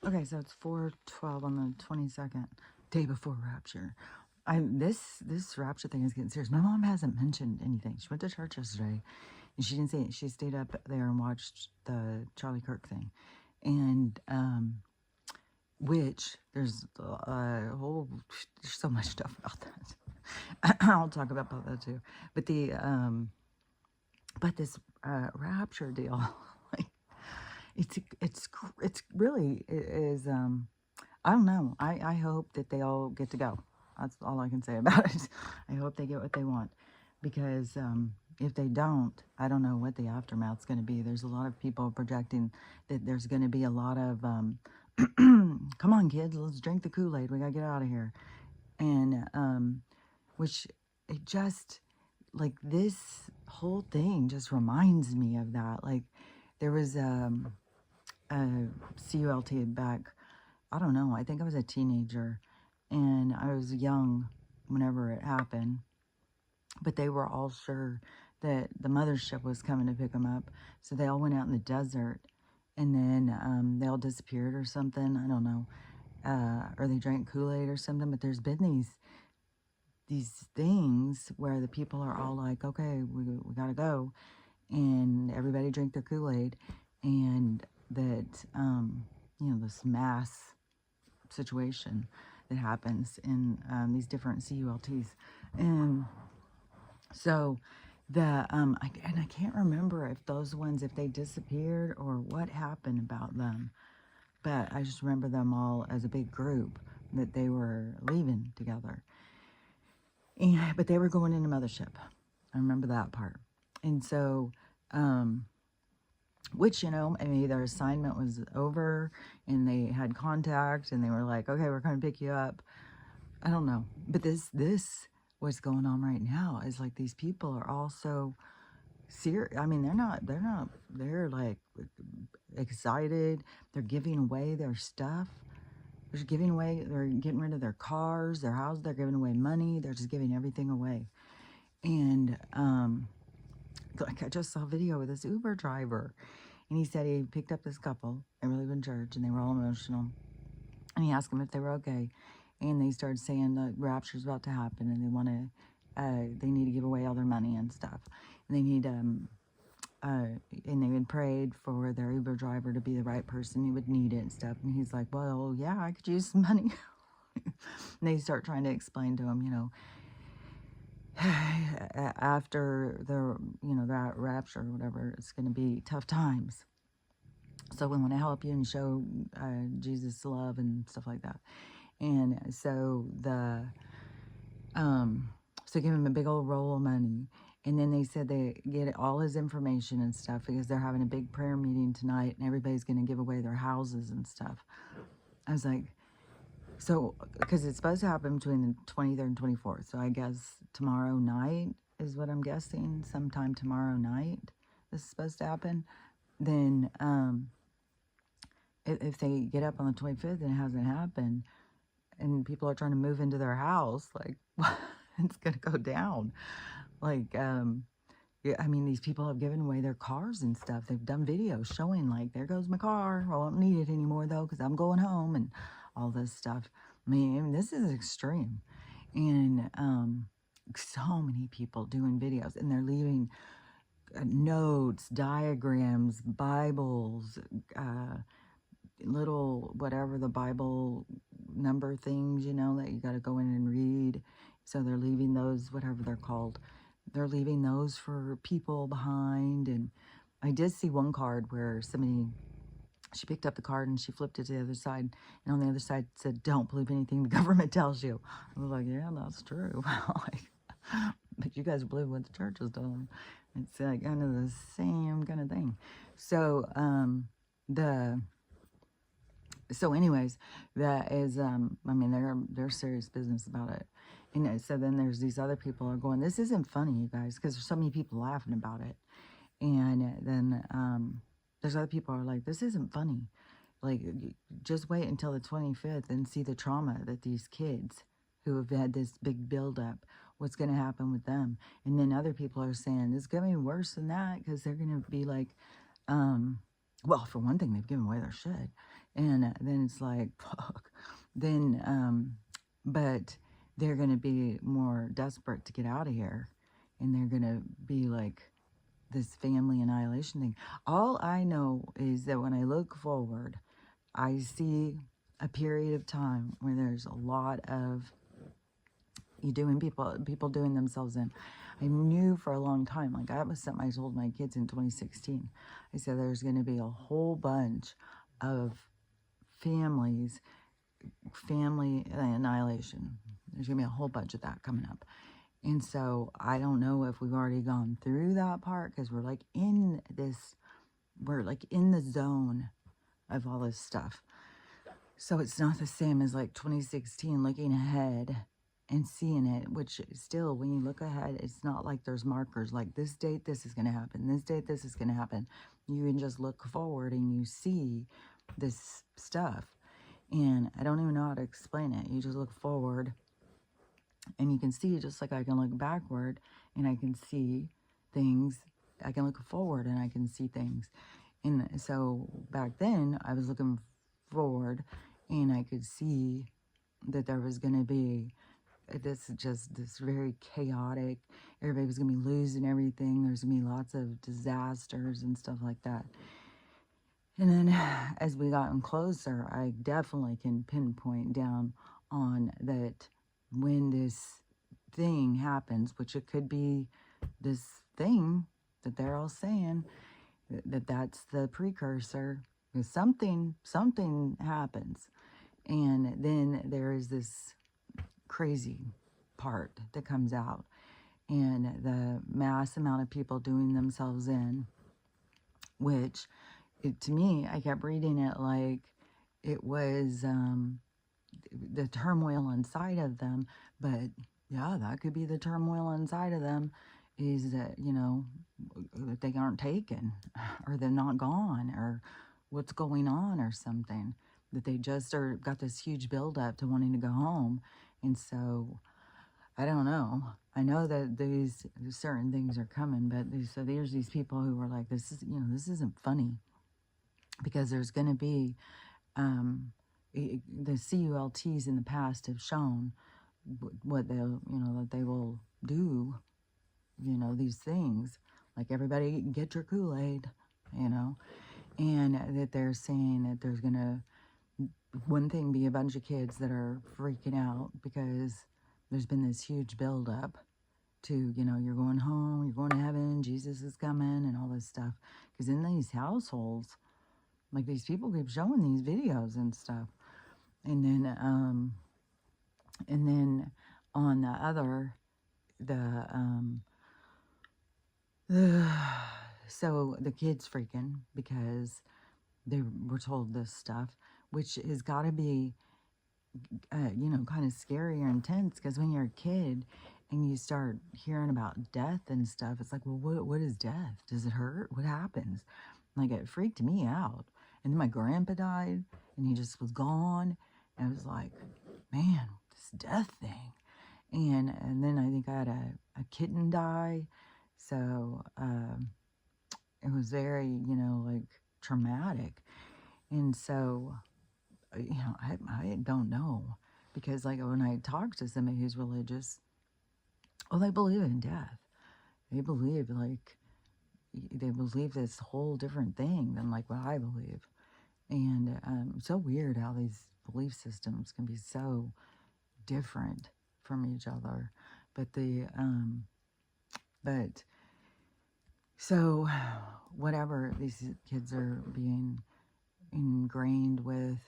Okay, so it's 4:12 on the 22nd, day before Rapture. This Rapture thing is getting serious. My mom hasn't mentioned anything. She went to church yesterday, and she didn't say it. She stayed up there and watched the Charlie Kirk thing, and which there's a whole there's so much stuff about that. I'll talk about that too. But this Rapture deal, like it's really it is. I don't know. I hope that they all get to go. That's all I can say about it. I hope they get what they want. Because if they don't, I don't know what the aftermath's going to be. There's a lot of people projecting that there's going to be a lot of, come on, kids, let's drink the Kool-Aid. We got to get out of here. And, which it just, like, this whole thing just reminds me of that. Like, there was a CULT back, I don't know, I think I was a teenager and I was young whenever it happened, but they were all sure that the mothership was coming to pick them up. So they all went out in the desert and then they all disappeared or something. I don't know. Or they drank Kool-Aid or something. But there's been these things where the people are all like, okay, we got to go. And everybody drank their Kool-Aid. And that, this mass situation that happens in these different CULTs. And so I can't remember if those ones, if they disappeared or what happened about them. But I just remember them all as a big group that they were leaving together. But they were going in a mothership. I remember that part. And so, which, maybe their assignment was over and they had contact and they were like, okay, we're going to pick you up. I don't know. But this what's going on right now is like these people are also serious. I mean, they're like excited. They're giving away their stuff. They're getting rid of their cars, their houses. They're giving away money. They're just giving everything away. And, like I just saw a video with this Uber driver and he said he picked up this couple. They were leaving church and they were all emotional. And he asked them if they were okay. And they started saying the rapture's about to happen and they need to give away all their money and stuff. And they need, and they had prayed for their Uber driver to be the right person. He would need it and stuff. And he's like, well, yeah, I could use some money. And they start trying to explain to him, after that rapture or whatever, it's going to be tough times. So we want to help you and show Jesus' love and stuff like that. And so so give him a big old roll of money. And then they said they get all his information and stuff because they're having a big prayer meeting tonight and everybody's going to give away their houses and stuff. I was like, so, because it's supposed to happen between the 23rd and 24th. So I guess tomorrow night is what I'm guessing. Sometime tomorrow night this is supposed to happen. Then if they get up on the 25th and it hasn't happened and people are trying to move into their house, like, it's going to go down. Like, yeah, I mean, these people have given away their cars and stuff. They've done videos showing, like, there goes my car. I won't need it anymore, though, because I'm going home and all this stuff. I mean, this is extreme. And so many people doing videos, and they're leaving notes, diagrams, Bibles, little whatever the Bible number things, that you got to go in and read. So they're leaving those, whatever they're called. They're leaving those for people behind. And I did see one card where she picked up the card and she flipped it to the other side. And on the other side said, don't believe anything the government tells you. I was like, yeah, that's true. But you guys believe what the church is doing. It's kind of the same kind of thing. So, so anyways, that is, I mean, they're serious business about it. So then there's these other people are going, this isn't funny, you guys, because there's so many people laughing about it. And then there's other people who are like, this isn't funny. Like, just wait until the 25th and see the trauma that these kids who have had this big buildup, what's going to happen with them. And then other people are saying, it's going to be worse than that because they're going to be like, well, for one thing, they've given away their shit. And then it's like, fuck. Then, but they're going to be more desperate to get out of here. And they're going to be like this family annihilation thing. All I know is that when I look forward, I see a period of time where there's a lot of people doing themselves in. I knew for a long time, like that was something I told my kids in 2016. I said there's going to be a whole bunch of families, family annihilation. There's going to be a whole bunch of that coming up. And so I don't know if we've already gone through that part, because we're like in the zone of all this stuff. So it's not the same as like 2016 looking ahead and seeing it, which still, when you look ahead, it's not like there's markers like this date, this is going to happen, this date, this is going to happen. You can just look forward and you see this stuff. And I don't even know how to explain it. You just look forward and you can see, just like I can look backward and I can see things. I can look forward and I can see things. And so back then I was looking forward and I could see that there was going to be this very chaotic, everybody was going to be losing everything, there's going to be lots of disasters and stuff like that. And then as we gotten closer, I definitely can pinpoint down on that when this thing happens, which it could be this thing that they're all saying, that's the precursor. Because something happens. And then there is this crazy part that comes out. And the mass amount of people doing themselves in, which to me, I kept reading it like it was the turmoil inside of them. But yeah, that could be the turmoil inside of them, is that, that they aren't taken, or they're not gone, or what's going on, or something. That they just got this huge buildup to wanting to go home. And so, I don't know. I know that these certain things are coming, but there's these people who are like, this isn't funny. Because there's going to be, the CULTs in the past have shown what that they will do, these things. Like, everybody get your Kool-Aid, and that they're saying that there's going to, one thing, be a bunch of kids that are freaking out because there's been this huge buildup to, you're going home, you're going to heaven, Jesus is coming, and all this stuff. Because in these households, like, these people keep showing these videos and stuff. And then on the other, so the kids freaking because they were told this stuff, which has got to be, kind of scary or intense, because when you're a kid and you start hearing about death and stuff, it's like, well, what is death? Does it hurt? What happens? Like, it freaked me out. And then my grandpa died, and he just was gone. And I was like, man, this death thing. And then I think I had a kitten die. So it was very, like, traumatic. And so, I don't know. Because, like, when I talk to somebody who's religious, well, they believe in death. They believe, like, they believe this whole different thing than, like, what I believe. And so weird how these belief systems can be so different from each other. But so whatever these kids are being ingrained with,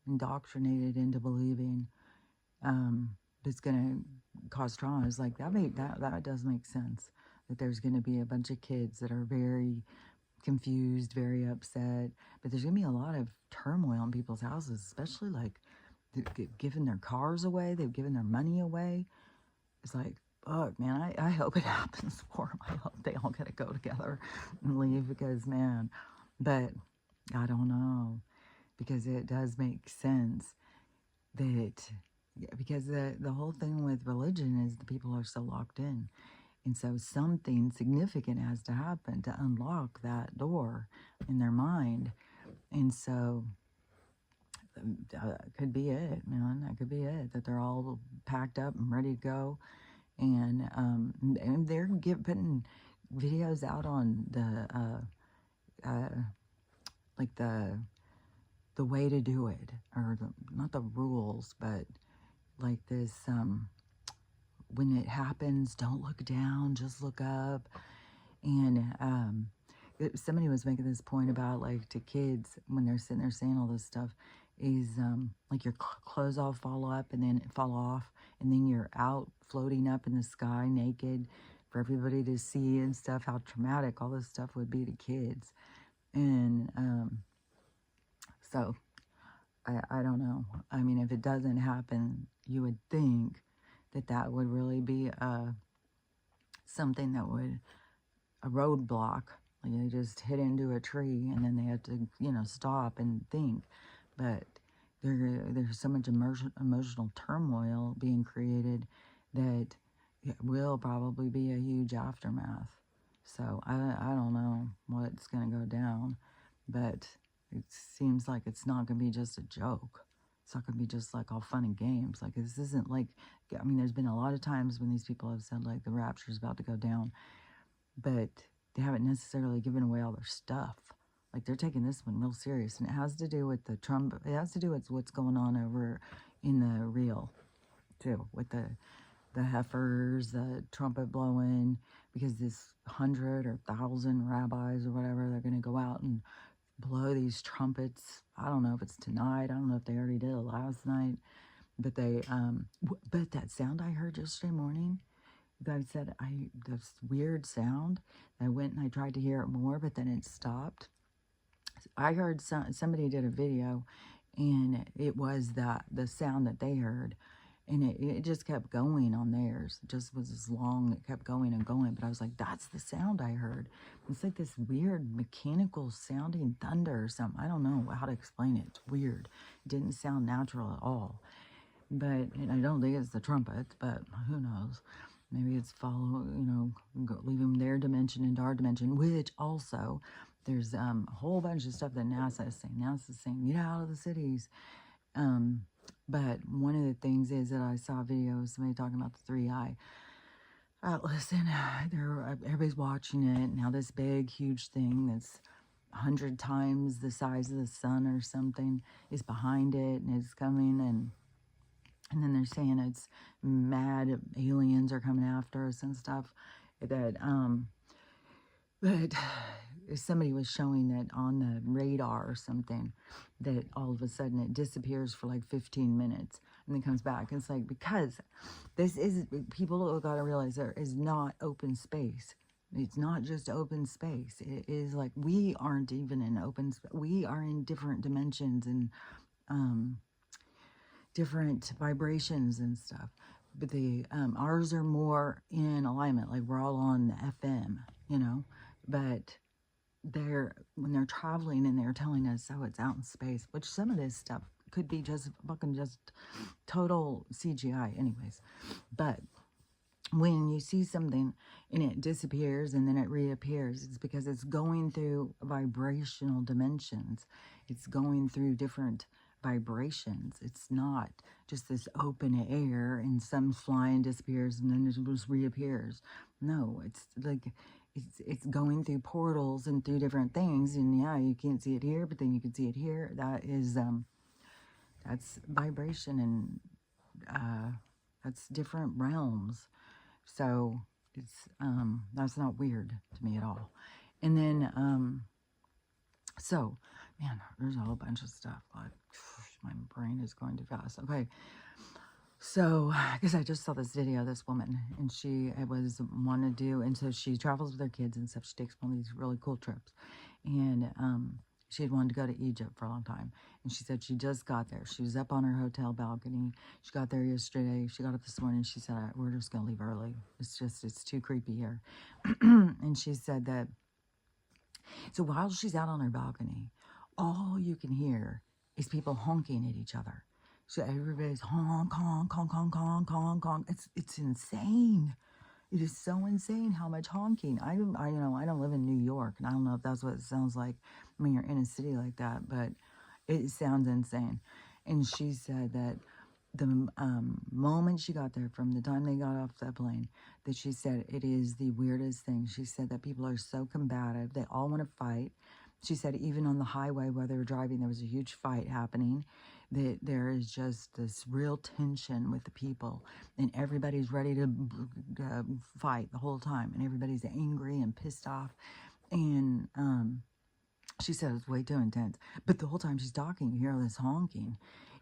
indoctrinated into believing, it's going to cause trauma. It's like, that does make sense. That there's going to be a bunch of kids that are very confused, very upset, but there's gonna be a lot of turmoil in people's houses, especially like they've given their cars away, they've given their money away. It's like, fuck, man, I hope it happens for them. I hope they all get to go together and leave, because, man, but I don't know, because it does make sense that, because the whole thing with religion is the people are so locked in. And so something significant has to happen to unlock that door in their mind. And so could be it, man. That could be it. That they're all packed up and ready to go, and they're putting videos out on like the way to do it, or not the rules, but like this. When it happens, don't look down, just look up. And somebody was making this point about, like, to kids when they're sitting there saying all this stuff, is like your clothes all fall up and then fall off, and then you're out floating up in the sky naked for everybody to see and stuff. How traumatic all this stuff would be to kids. And so I don't know. I mean, if it doesn't happen, you would think that that would really be something that would, a roadblock. Like, they just hit into a tree and then they have to, stop and think. But there's so much emotional turmoil being created that it will probably be a huge aftermath. So I don't know what's going to go down, but it seems like it's not going to be just a joke. It's not going to be just like all fun and games. Like, this isn't like, I mean, there's been a lot of times when these people have said, like, the rapture's about to go down, but they haven't necessarily given away all their stuff. Like, they're taking this one real serious, and it has to do with the Trump. It has to do with what's going on over in the real, too, with the heifers, the trumpet blowing, because this 100 or 1,000 rabbis or whatever, they're going to go out and blow these trumpets. I don't know if it's tonight. I don't know if they already did it last night, but but that sound I heard yesterday morning, God said, this weird sound. I went and I tried to hear it more, but then it stopped. I heard somebody did a video, and it was the sound that they heard, and it just kept going on theirs. It just was as long. It kept going and going, but I was like, that's the sound I heard. It's like this weird mechanical sounding thunder or something. I don't know how to explain it. It's weird. It didn't sound natural at all. But I don't think it's the trumpets, but who knows? Maybe it's leaving their dimension into our dimension, which also, there's a whole bunch of stuff that NASA is saying. NASA is saying, get out of the cities. But one of the things is that I saw a video of somebody talking about the 3i. Listen, everybody's watching it. Now this big, huge thing that's 100 times the size of the sun or something is behind it, and it's coming, and then they're saying it's mad aliens are coming after us and stuff. That somebody was showing that on the radar or something, that all of a sudden it disappears for like 15 minutes and then comes back. It's like, because this is, people got to realize there is not open space. It's not just open space. It is like, we aren't even in open space. We are in different dimensions and different vibrations and stuff. But ours are more in alignment. Like, we're all on the FM, but when they're traveling and they're telling us, oh, it's out in space, which some of this stuff could be just fucking just total CGI anyways. But when you see something and it disappears and then it reappears, it's because it's going through vibrational dimensions. It's going through different vibrations. It's not just this open air and some flying disappears and then it just reappears. No, it's like, it's going through portals and through different things, and yeah, you can't see it here, but then you can see it here. That is that's vibration, and that's different realms. So it's that's not weird to me at all. And then so, man, there's a whole bunch of stuff. Like, my brain is going too fast. Okay. So, because I just saw this video of this woman, and she was wanting to do, and so she travels with her kids and stuff. She takes one of these really cool trips, and she had wanted to go to Egypt for a long time, and she said she just got there. She was up on her hotel balcony. She got there yesterday. She got up this morning. She said, we're just going to leave early. It's too creepy here. And she said that, so while she's out on her balcony, all you can hear is people honking at each other. So everybody's honk, honk, honk, honk, honk, honk, honk. It's insane. It is so insane how much honking. I don't live in New York, and I don't know if that's what it sounds like when you're in a city like that, but It sounds insane. And she said that the moment she got there, from the time they got off that plane, that she said it is the weirdest thing. She said that people are so combative. They all want to fight. She said even on the highway while they were driving, there was a huge fight happening. That there is just this real tension with the people, and everybody's ready to fight the whole time, and everybody's angry and pissed off. And she said it's way too intense. But the whole time she's talking, you hear this honking.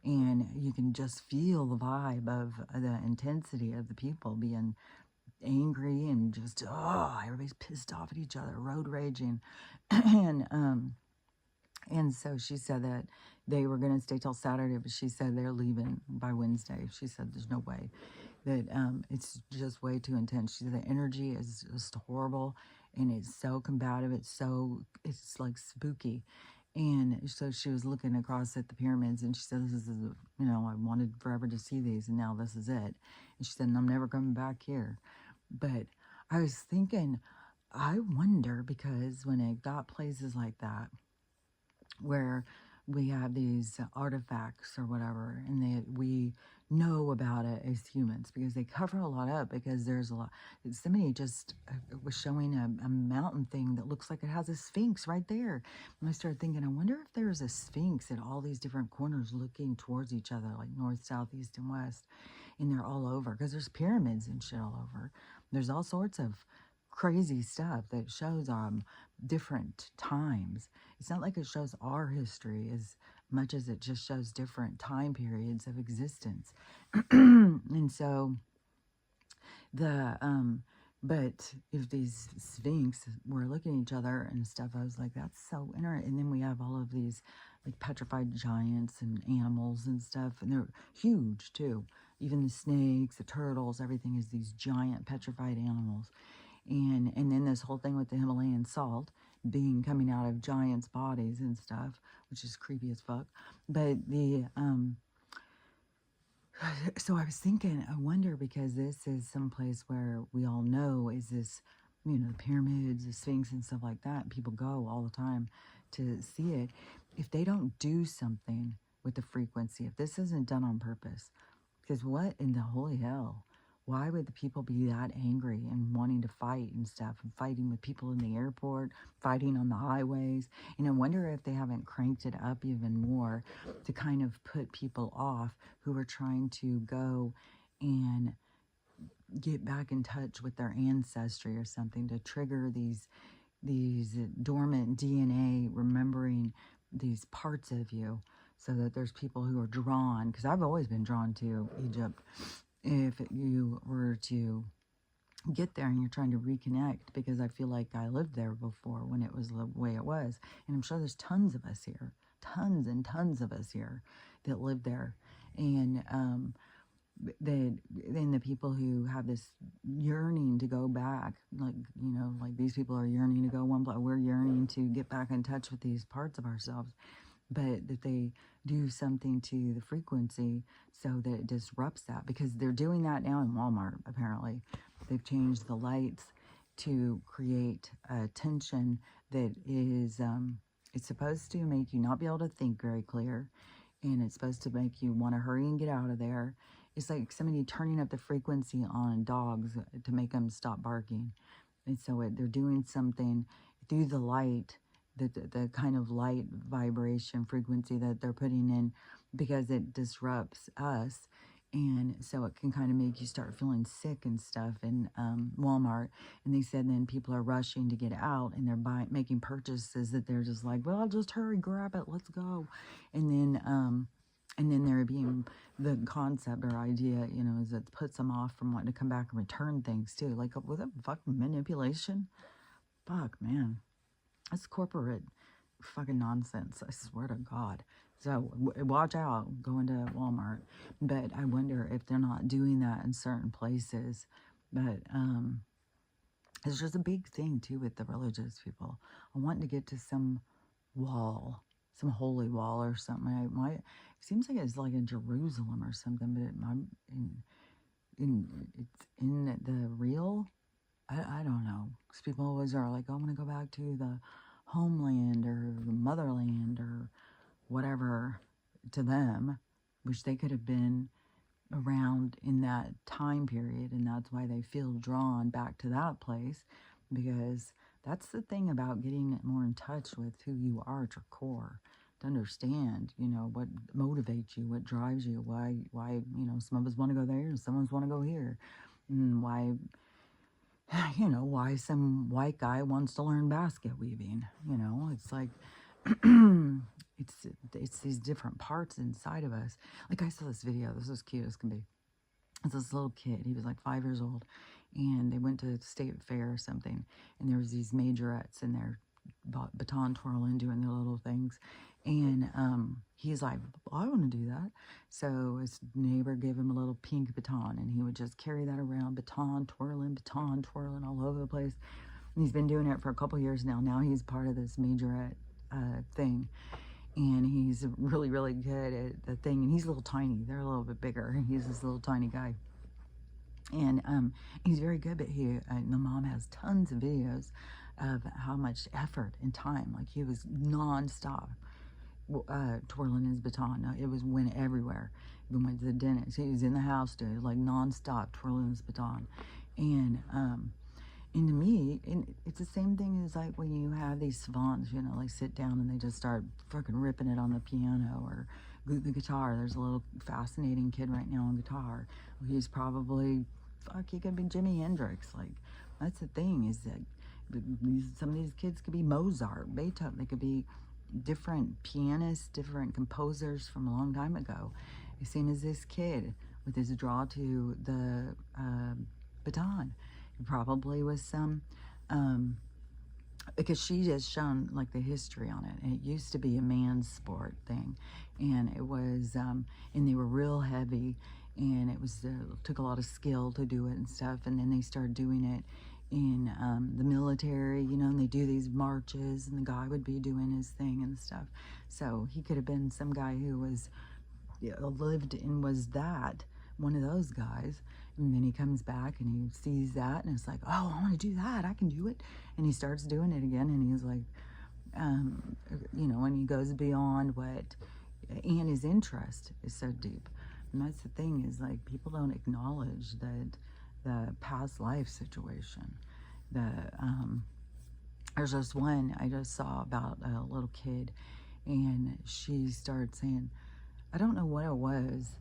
And you can just feel the vibe of the intensity of the people being angry and just, oh, everybody's pissed off at each other, road raging. And so she said that they were going to stay till Saturday, but she said they're leaving by Wednesday. She said there's no way, that it's just way too intense. She said the energy is just horrible, and it's so combative. It's like spooky. And so she was looking across at the pyramids, and she said, this is, I wanted forever to see these, and now this is it. And she said, and I'm never coming back here. But I was thinking, I wonder, because when it got places like that, where we have these artifacts or whatever, and we know about it as humans, because they cover a lot up, because there's a lot. Somebody just was showing a mountain thing that looks like it has a sphinx right there. And I started thinking, I wonder if there's a sphinx at all these different corners looking towards each other, like north, south, east, and west. And they're all over, because there's pyramids and shit all over. There's all sorts of crazy stuff that shows different times. It's not like it shows our history as much as it just shows different time periods of existence. And so but if these sphinx were looking at each other and stuff, I was like, that's so interesting. And then we have all of these like petrified giants and animals and stuff, and they're huge too. Even the snakes, the turtles, everything is these giant petrified animals. And then this whole thing with the Himalayan salt being coming out of giants' bodies and stuff, which is creepy as fuck. But so I was thinking, I wonder, because this is someplace where we all know is this, the pyramids, the Sphinx and stuff like that. And people go all the time to see it. If they don't do something with the frequency, if this isn't done on purpose, because what in the holy hell? Why would the people be that angry and wanting to fight and stuff, and fighting with people in the airport, fighting on the highways? And I wonder if they haven't cranked it up even more to kind of put people off who are trying to go and get back in touch with their ancestry or something, to trigger these dormant DNA, remembering these parts of you, so that there's people who are drawn, because I've always been drawn to Egypt. If you were to get there and you're trying to reconnect, because I feel like I lived there before when it was the way it was. And I'm sure there's tons of us here, tons and tons of us here that live there. And then the people who have this yearning to go back, like, like these people are yearning to go one place. We're yearning to get back in touch with these parts of ourselves. But that they do something to the frequency so that it disrupts that, because they're doing that now in Walmart. Apparently they've changed the lights to create a tension that is it's supposed to make you not be able to think very clear, and it's supposed to make you want to hurry and get out of there. It's like somebody turning up the frequency on dogs to make them stop barking. And so they're doing something through the light, the kind of light vibration frequency that they're putting in, because it disrupts us. And so it can kind of make you start feeling sick and stuff in Walmart. And they said then people are rushing to get out, and they're making purchases that they're just like, well, I'll just hurry, grab it, let's go. And then there being the concept or idea, is it puts them off from wanting to come back and return things too. Like, was that fucking manipulation? Fuck, man. That's corporate fucking nonsense. I swear to God. So watch out going to Walmart. But I wonder if they're not doing that in certain places. But it's just a big thing too with the religious people. I want to get to some wall, some holy wall or something. It seems like it's like in Jerusalem or something, but it's in the real. I don't know. Because people always are like, oh, I want to go back to the homeland or the motherland or whatever to them, which they could have been around in that time period, and that's why they feel drawn back to that place, because that's the thing about getting more in touch with who you are at your core, to understand, you know, what motivates you, what drives you, why, you know, some of us want to go there and some of us want to go here, and why, you know, why some white guy wants to learn basket weaving, you know, it's like, it's these different parts inside of us. Like, I saw this video, this was cute as can be. It's this little kid, he was like 5 years old, and they went to the state fair or something, and there was these majorettes in there, baton twirling, doing their little things, and he's like, well, I want to do that. So his neighbor gave him a little pink baton, and he would just carry that around, baton twirling all over the place. And he's been doing it for a couple years now. Now he's part of this majorette thing, and he's really, really good at the thing. And he's a little tiny. They're a little bit bigger. He's this little tiny guy. And he's very good, but the mom has tons of videos of how much effort and time. Like, he was nonstop twirling his baton. It went everywhere. We went to the dentist. He was in the house, dude, like nonstop twirling his baton. And to me, it's the same thing as like when you have these savants, you know, like sit down and they just start freaking ripping it on the piano or the guitar. There's a little fascinating kid right now on guitar. He's probably, he could be Jimi Hendrix. Like, that's the thing, is that some of these kids could be Mozart, Beethoven. They could be different pianists, different composers from a long time ago. Same as this kid with his draw to the baton. Probably was some, because she has shown like the history on it, and it used to be a man's sport thing, and it was, and they were real heavy, and it was, took a lot of skill to do it and stuff, and then they started doing it in the military, you know, and they do these marches, and the guy would be doing his thing and stuff. So he could have been some guy who was, you know, lived and was that, one of those guys. And then he comes back and he sees that, and it's like, oh, I want to do that, I can do it. And he starts doing it again, and he's like, you know, and he goes beyond what, and his interest is so deep. And that's the thing, is like, people don't acknowledge that the past life situation. There's this one I just saw about a little kid, and she started saying, I don't know what it was,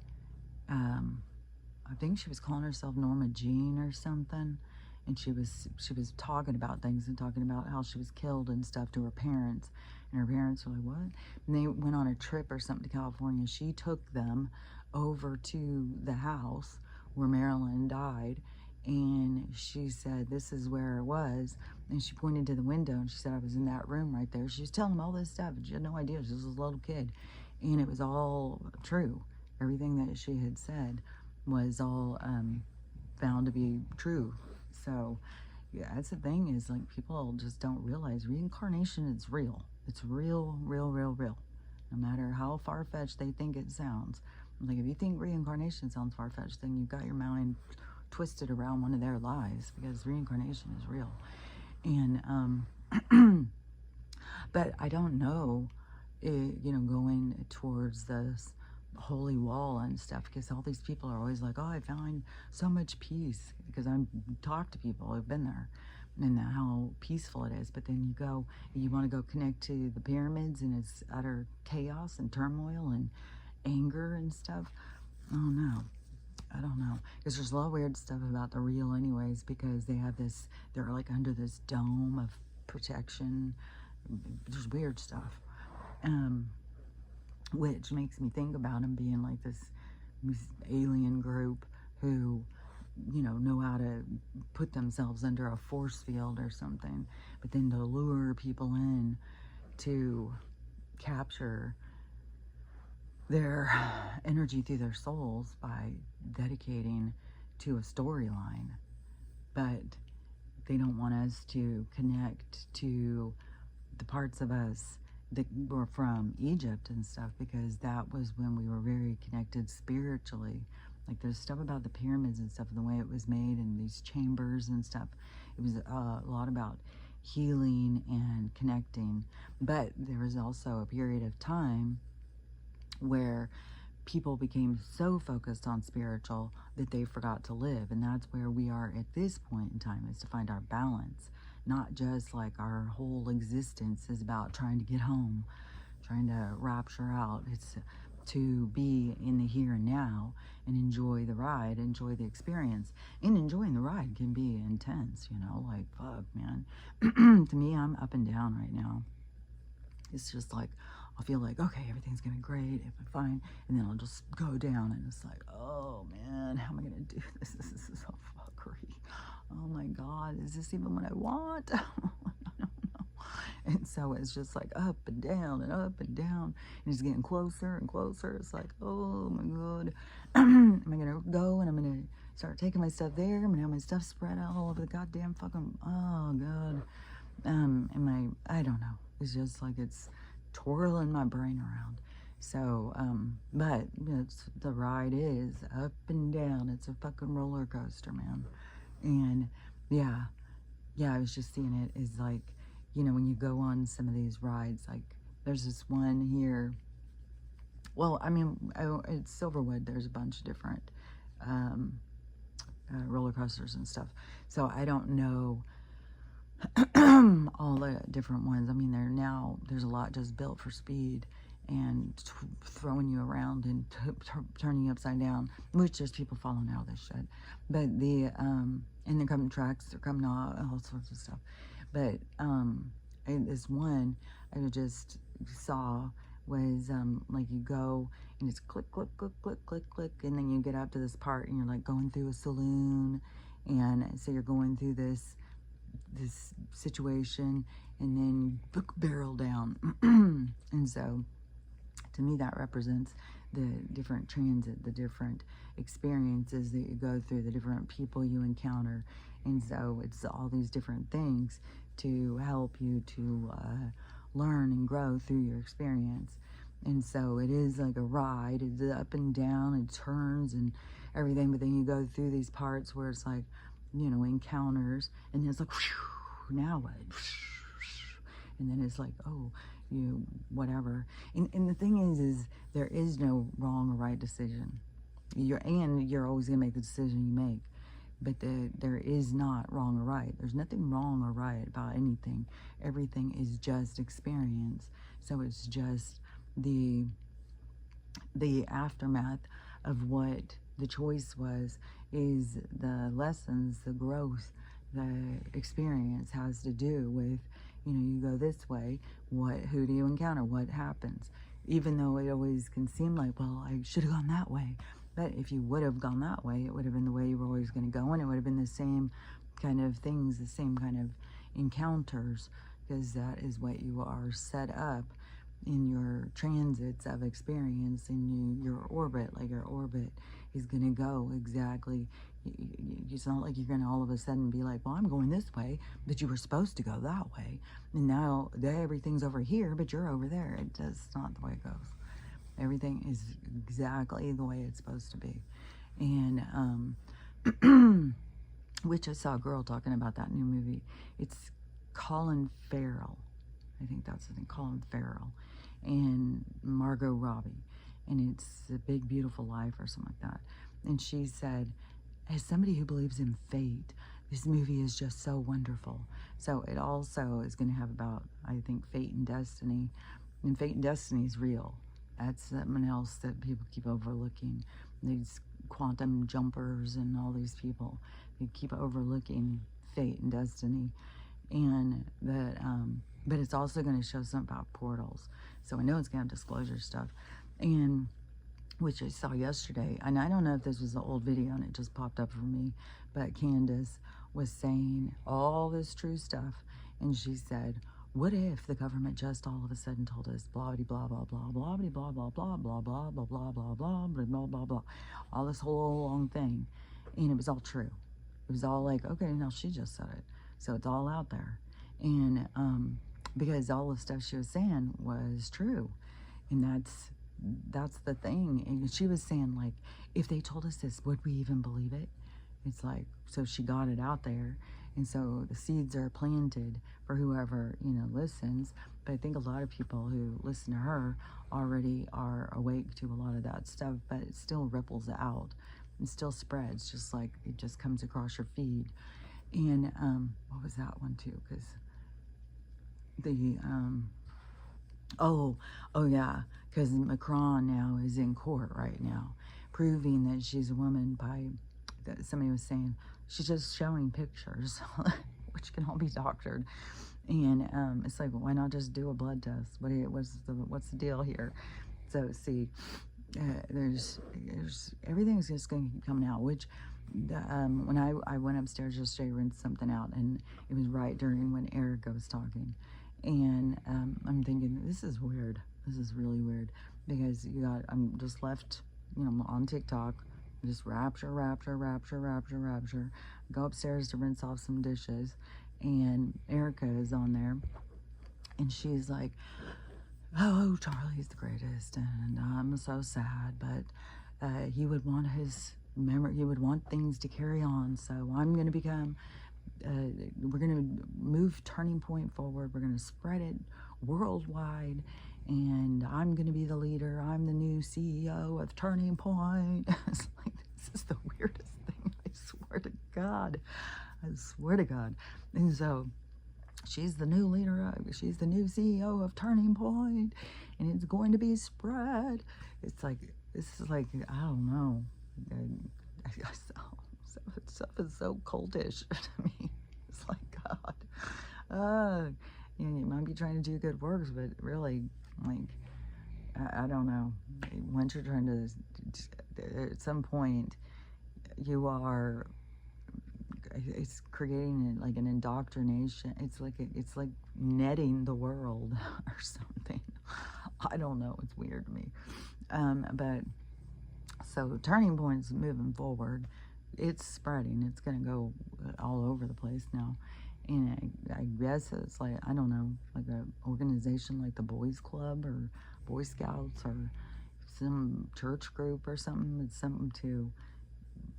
I think she was calling herself Norma Jean or something, and she was talking about things and talking about how she was killed and stuff to her parents, and her parents were like, what? And they went on a trip or something to California. She took them over to the house where Marilyn died, and she said, this is where it was, and she pointed to the window, and she said, I was in that room right there. She was telling them all this stuff, and she had no idea. She was a little kid, and it was all true. Everything that she had said was all found to be true. So yeah, that's the thing, is like, people just don't realize reincarnation is real. It's real, real, real, real. No matter how far-fetched they think it sounds. Like, if you think reincarnation sounds far-fetched, then you've got your mind twisted around one of their lies, because reincarnation is real. And but I don't know, you know, going towards this holy wall and stuff, because all these people are always like, oh, I find so much peace, because I talk to people who've been there and how peaceful it is. But then you go, you want to go connect to the pyramids, and it's utter chaos and turmoil and anger and stuff. Oh no, I don't know, because there's a lot of weird stuff about the real anyways, because they have this, they're like under this dome of protection. There's weird stuff, which makes me think about them being like this alien group who, you know how to put themselves under a force field or something, but then to lure people in to capture their energy through their souls by dedicating to a storyline. But they don't want us to connect to the parts of us that were from Egypt and stuff, because that was when we were very connected spiritually. Like, there's stuff about the pyramids and stuff, and the way it was made, and these chambers and stuff. It was a lot about healing and connecting. But there was also a period of time where people became so focused on spiritual that they forgot to live. And that's where we are at this point in time, is to find our balance. Not just like our whole existence is about trying to get home, trying to rapture out. It's to be in the here and now and enjoy the ride, enjoy the experience. And enjoying the ride can be intense, you know, like, fuck, man. To me, I'm up and down right now. It's just like, I'll feel like, okay, everything's gonna be great, if I'm fine, and then I'll just go down, and it's like, oh man, how am I gonna do this? This is so fuckery. Oh my God, is this even what I want? I don't know. And so it's just like up and down and up and down, and it's getting closer and closer. It's like, oh my God, am I gonna go and I'm gonna start taking my stuff there? I'm gonna have my stuff spread out all over the goddamn fucking, oh God. I don't know. It's just like it's twirling my brain around. So, but the ride is up and down. It's a fucking roller coaster, man. And yeah, I was just seeing it as like, you know, when you go on some of these rides, like there's this one here. Well, I mean, it's Silverwood. There's a bunch of different roller coasters and stuff. So I don't know all the different ones. I mean, there's a lot just built for speed and throwing you around and turning you upside down, which there's people falling out of this shit. But and they're coming tracks, they're coming off, all sorts of stuff. But this one I just saw was like you go and it's click, click, click, click, click, click, and then you get up to this part and you're like going through a saloon, and so you're going through this situation, and then you barrel down. And so to me that represents the different transit, the different experiences that you go through, the different people you encounter. And so it's all these different things to help you to learn and grow through your experience. And so it is like a ride. It's up and down and turns and everything, but then you go through these parts where it's like, you know, encounters, and then it's like, whew, now what? And then it's like, oh, you whatever. And the thing is there is no wrong or right decision. You're always gonna make the decision you make, but there is not wrong or right. There's nothing wrong or right about anything. Everything is just experience. So it's just the aftermath of what the choice was, is the lessons, the growth, the experience has to do with, you know, you go this way, who do you encounter, what happens, even though it always can seem like, well, I should have gone that way. But if you would have gone that way, it would have been the way you were always going to go, and it would have been the same kind of things, the same kind of encounters, because that is what you are set up in your transits of experience, in your orbit. Like your orbit is going to go exactly, it's not like you're going to all of a sudden be like, well, I'm going this way, but you were supposed to go that way, and now everything's over here, but you're over there. It's not the way it goes. Everything is exactly the way it's supposed to be. And which I saw a girl talking about that new movie. It's Colin Farrell, I think that's the thing, Colin Farrell, and Margot Robbie, and it's A Big Beautiful Life or something like that. And she said, as somebody who believes in fate, this movie is just so wonderful. So it also is going to have about, I think, fate and destiny, and fate and destiny is real. That's something else that people keep overlooking. These quantum jumpers and all these people, they keep overlooking fate and destiny. And that, but it's also going to show something about portals. So I know it's going to have disclosure stuff, and which I saw yesterday. And I don't know if this was an old video and it just popped up for me, but Candace was saying all this true stuff, and she said, what if the government just all of a sudden told us blah blah blah blah blah blah blah blah blah blah blah blah blah blah blah blah blah blah blah, all this whole long thing, and it was all true. It was all like, okay, now she just said it, so it's all out there. And because all the stuff she was saying was true, and that's the thing. And she was saying, like, if they told us this, would we even believe it? It's like, so she got it out there, And so the seeds are planted for whoever, listens. But I think a lot of people who listen to her already are awake to a lot of that stuff, but it still ripples out and still spreads, just like it just comes across your feed. And what was that one too? Because the oh yeah, because Macron now is in court right now, proving that she's a woman by that somebody was saying she's just showing pictures, which can all be doctored. And it's like, why not just do a blood test? What's the deal here? So see, there's everything's just going to keep coming out. Which when I went upstairs yesterday, rinsed something out, and it was right during when Erica was talking, and I'm thinking, this is weird. This is really weird, because I'm just left, on TikTok, just rapture. Go upstairs to rinse off some dishes, and Erica is on there, and she's like, oh, Charlie's the greatest, and I'm so sad, but he would want his memory, he would want things to carry on, so I'm going to become, we're going to move Turning Point forward, we're going to spread it worldwide, and I'm going to be the leader, I'm the new CEO of Turning Point. It's like, this is the weirdest thing, I swear to God. And so she's the new leader, she's the new CEO of Turning Point, and it's going to be spread. It's like, this is like, I don't know. Stuff is so cultish to me. It's like, God. You might be trying to do good works, but really, like, I don't know. Once you're trying to, at some point, you are, it's creating like an indoctrination. It's like netting the world or something. I don't know. It's weird to me. But so Turning Point's moving forward. It's spreading. It's going to go all over the place now. And I guess it's like, I don't know, like an organization like the Boys Club or Boy Scouts or some church group or something. It's something to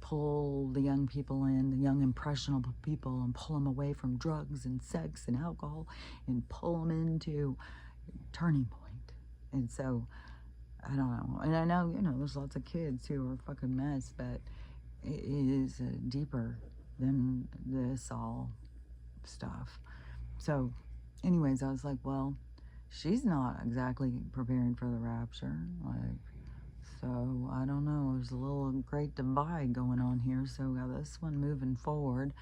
pull the young people in, the young impressionable people, and pull them away from drugs and sex and alcohol and pull them into Turning Point. And so, I don't know. And I know, there's lots of kids who are a fucking mess, but it is deeper than this all stuff. So, anyways, I was like, well, she's not exactly preparing for the rapture. Like, so, I don't know. There's a little great divide going on here. So, we got this one moving forward.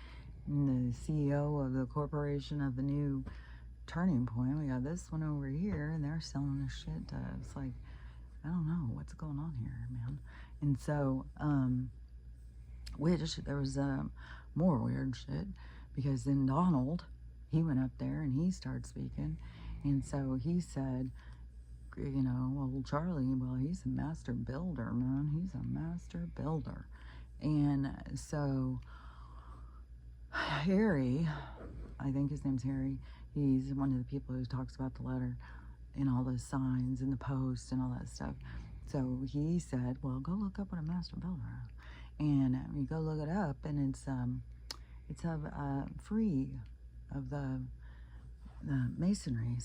And the CEO of the corporation of the new Turning Point. We got this one over here, and they're selling this shit to us. It's like, I don't know what's going on here, man. And so, which there was more weird shit, because then Donald, he went up there and he started speaking, and so he said, well, Charlie, well, he's a master builder, man. He's a master builder. And so Harry, I think his name's Harry, he's one of the people who talks about the letter and all those signs and the post and all that stuff. So he said, well, go look up what a master builder is. And you go look it up, and it's free of the masonry.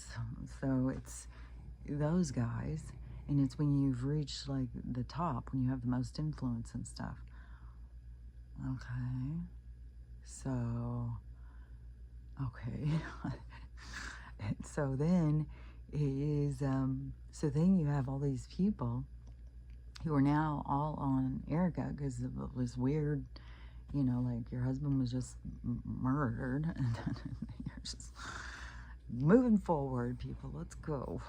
So it's those guys, and it's when you've reached like the top, when you have the most influence and stuff. Okay. So, okay. So then so then you have all these people who are now all on Erica because of this weird, like your husband was just murdered, and then you're just moving forward, people, let's go.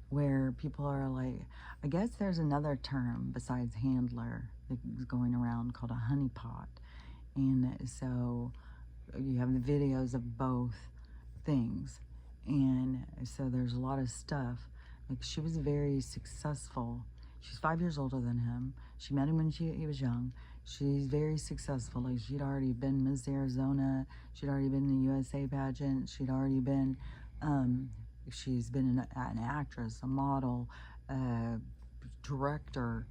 Where people are like, I guess there's another term besides handler that's going around called a honeypot. And so you have the videos of both things. And so there's a lot of stuff. Like, she was very successful. She's 5 years older than him. She met him when he was young. She's very successful. Like, she'd already been Miss Arizona. She'd already been in the USA pageant. She'd already been, she's been an actress, a model, director.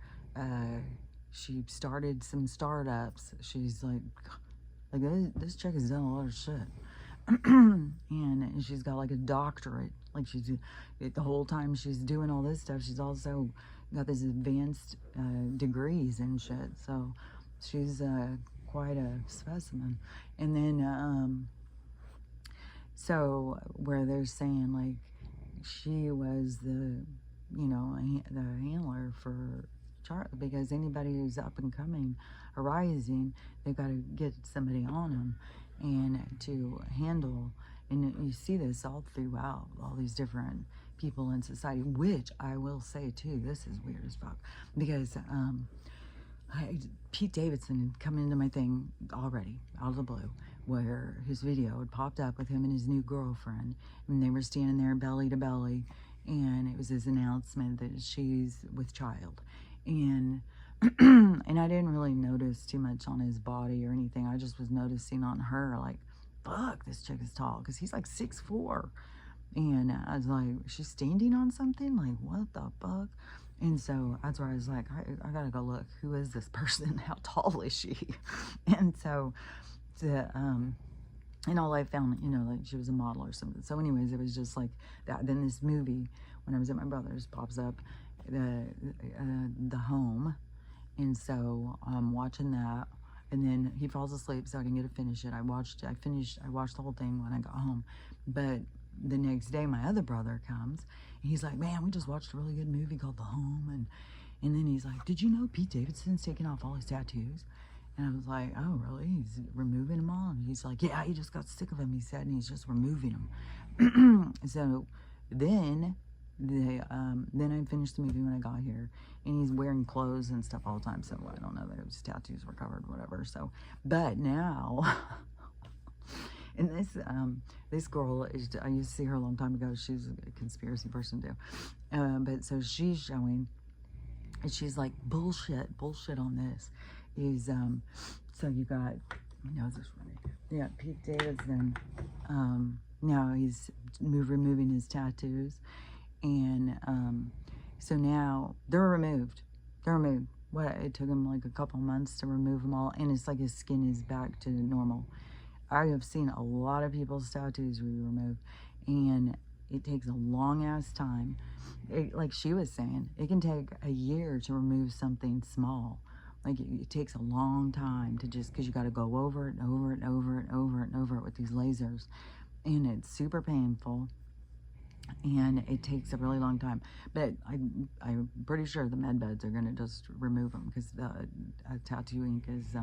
She started some startups. She's like Like, this chick has done a lot of shit. And she's got like a doctorate. Like, she's the whole time she's doing all this stuff, she's also got this advanced degrees and shit. So she's quite a specimen. And then so where they're saying like she was the, the handler for Charlie, because anybody who's up and coming, arising, they've got to get somebody on them and to handle. And you see this all throughout all these different people in society, which I will say too, this is weird as fuck, because Pete Davidson had come into my thing already, out of the blue, where his video had popped up with him and his new girlfriend, and they were standing there belly to belly, and it was his announcement that she's with child. And and I didn't really notice too much on his body or anything. I just was noticing on her, like, fuck, this chick is tall, because he's like 6'4". And I was like, she's standing on something? Like, what the fuck? And so that's where I was like, I gotta go look. Who is this person? How tall is she? And so, and all I found, like she was a model or something. So anyways, it was just like that. Then this movie, when I was at my brother's, pops up, the Home. And so I'm watching that. And then he falls asleep, so I didn't get to finish it. I watched the whole thing when I got home. But the next day, my other brother comes, and he's like, man, we just watched a really good movie called The Home. And then he's like, did you know Pete Davidson's taking off all his tattoos? And I was like, oh, really? He's removing them all? And he's like, yeah, he just got sick of them, he said, and he's just removing them. So then then I finished the movie when I got here, and he's wearing clothes and stuff all the time, so I don't know that his tattoos were covered, whatever. So, but now, and this girl is, I used to see her a long time ago. She's a conspiracy person too, but so she's showing, and she's like, bullshit on this is so you got, this running, yeah, Pete Davidson. Now he's removing his tattoos. And so now they're removed. What, it took him like a couple months to remove them all, and it's like his skin is back to normal. I have seen a lot of people's tattoos removed, and it takes a long ass time. Like she was saying, it can take a year to remove something small. Like it takes a long time to just, because you got to go over it and over it and over it and over it and over it with these lasers, and it's super painful. And it takes a really long time, but I'm pretty sure the med beds are going to just remove them, because the tattoo ink is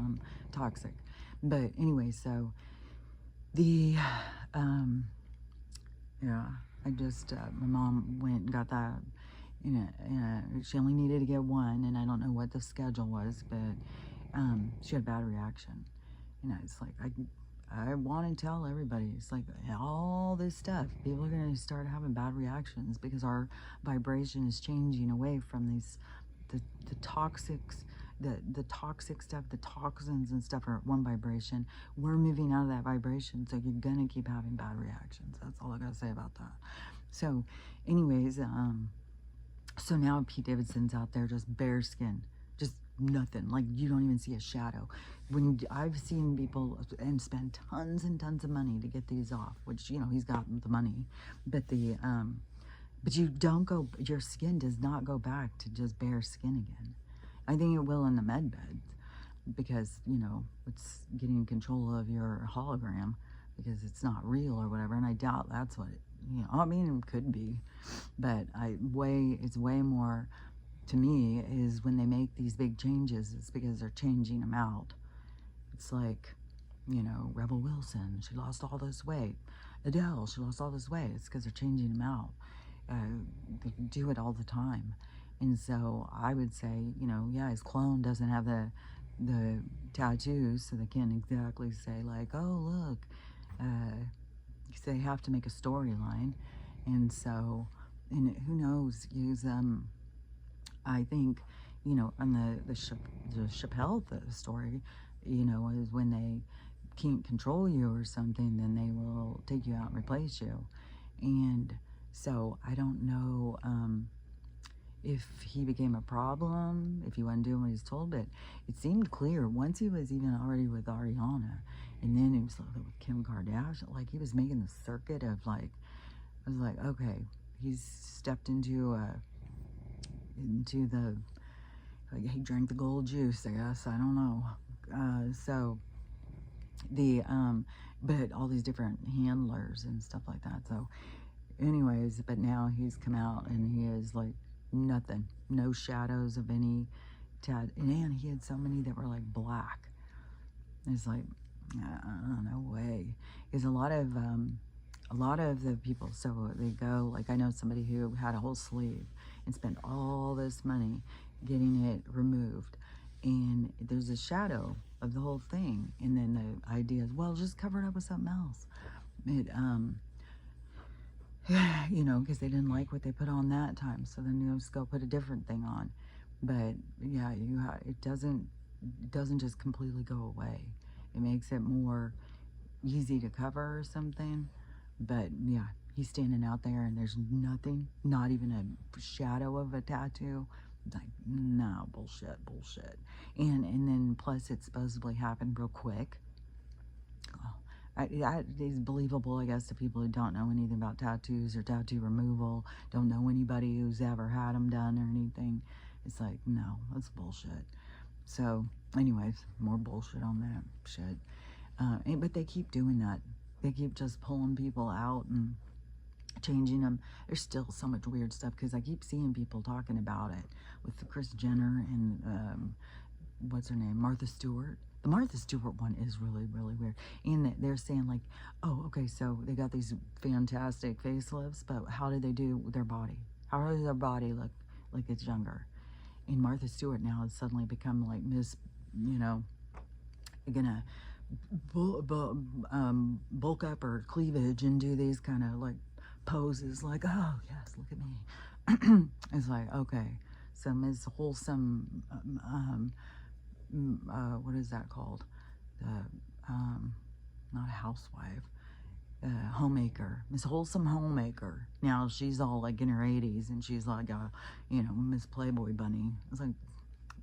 toxic. But anyway, so the yeah, I just my mom went and got that. She only needed to get one, and I don't know what the schedule was, but she had a bad reaction. It's like I want to tell everybody, it's like all this stuff, people are going to start having bad reactions because our vibration is changing away from these, the toxics, the toxic stuff, the toxins and stuff are at one vibration. We're moving out of that vibration, so you're going to keep having bad reactions. That's all I got to say about that. So anyways, so now Pete Davidson's out there just bare skin, just nothing. Like, you don't even see a shadow. When I've seen people and spend tons and tons of money to get these off, which, he's got the money, but but you don't go, your skin does not go back to just bare skin again. I think it will in the med bed, because, it's getting control of your hologram, because it's not real or whatever, and I doubt that's what it, I mean, it could be, but it's way more, to me, is when they make these big changes, it's because they're changing them out. It's like, Rebel Wilson, she lost all this weight. Adele, she lost all this weight. It's because they're changing them out. They do it all the time. And so I would say, yeah, his clone doesn't have the tattoos, so they can't exactly say like, oh, look, they have to make a storyline. And so, and who knows, I think, on the Chappelle story, is when they can't control you or something, then they will take you out and replace you. And so I don't know, if he became a problem, if he wasn't doing what he's told. But it seemed clear once he was even already with Ariana, and then he was with Kim Kardashian. Like he was making the circuit of like, I was like, okay, he's stepped into the, like, he drank the gold juice, I guess. I don't know. So the but all these different handlers and stuff like that. So anyways, but now he's come out and he is like nothing, no shadows of any tat, and he had so many that were like black. It's like, no way. Is a lot of the people, so they go, like I know somebody who had a whole sleeve and spent all this money getting it removed, and there's a shadow of the whole thing, and then the idea is, well, just cover it up with something else. It you know, because they didn't like what they put on that time, so then you just go put a different thing on. But yeah, it doesn't just completely go away. It makes it more easy to cover or something. But yeah, he's standing out there and there's nothing, not even a shadow of a tattoo. It's like, no, bullshit. And then plus it supposedly happened real quick. That is believable, I guess, to people who don't know anything about tattoos or tattoo removal, don't know anybody who's ever had them done or anything. It's like, no, that's bullshit. So, anyways, more bullshit on that shit. But they keep doing that. They keep just pulling people out and changing them. There's still so much weird stuff because I keep seeing people talking about it with the Kris Jenner and what's her name, Martha Stewart. The Martha Stewart one is really, really weird. And they're saying like, oh, okay, so they got these fantastic facelifts, but how do they do with their body? How does their body look like it's younger? And Martha Stewart now has suddenly become like Miss, you know, gonna bulk up her cleavage and do these kind of like poses like, oh yes, look at me. It's like, okay, so Ms. Wholesome, what is that called? The not a housewife, homemaker, Miss Wholesome Homemaker. Now she's all like in her 80s and she's like a, you know, Miss Playboy Bunny. It's like,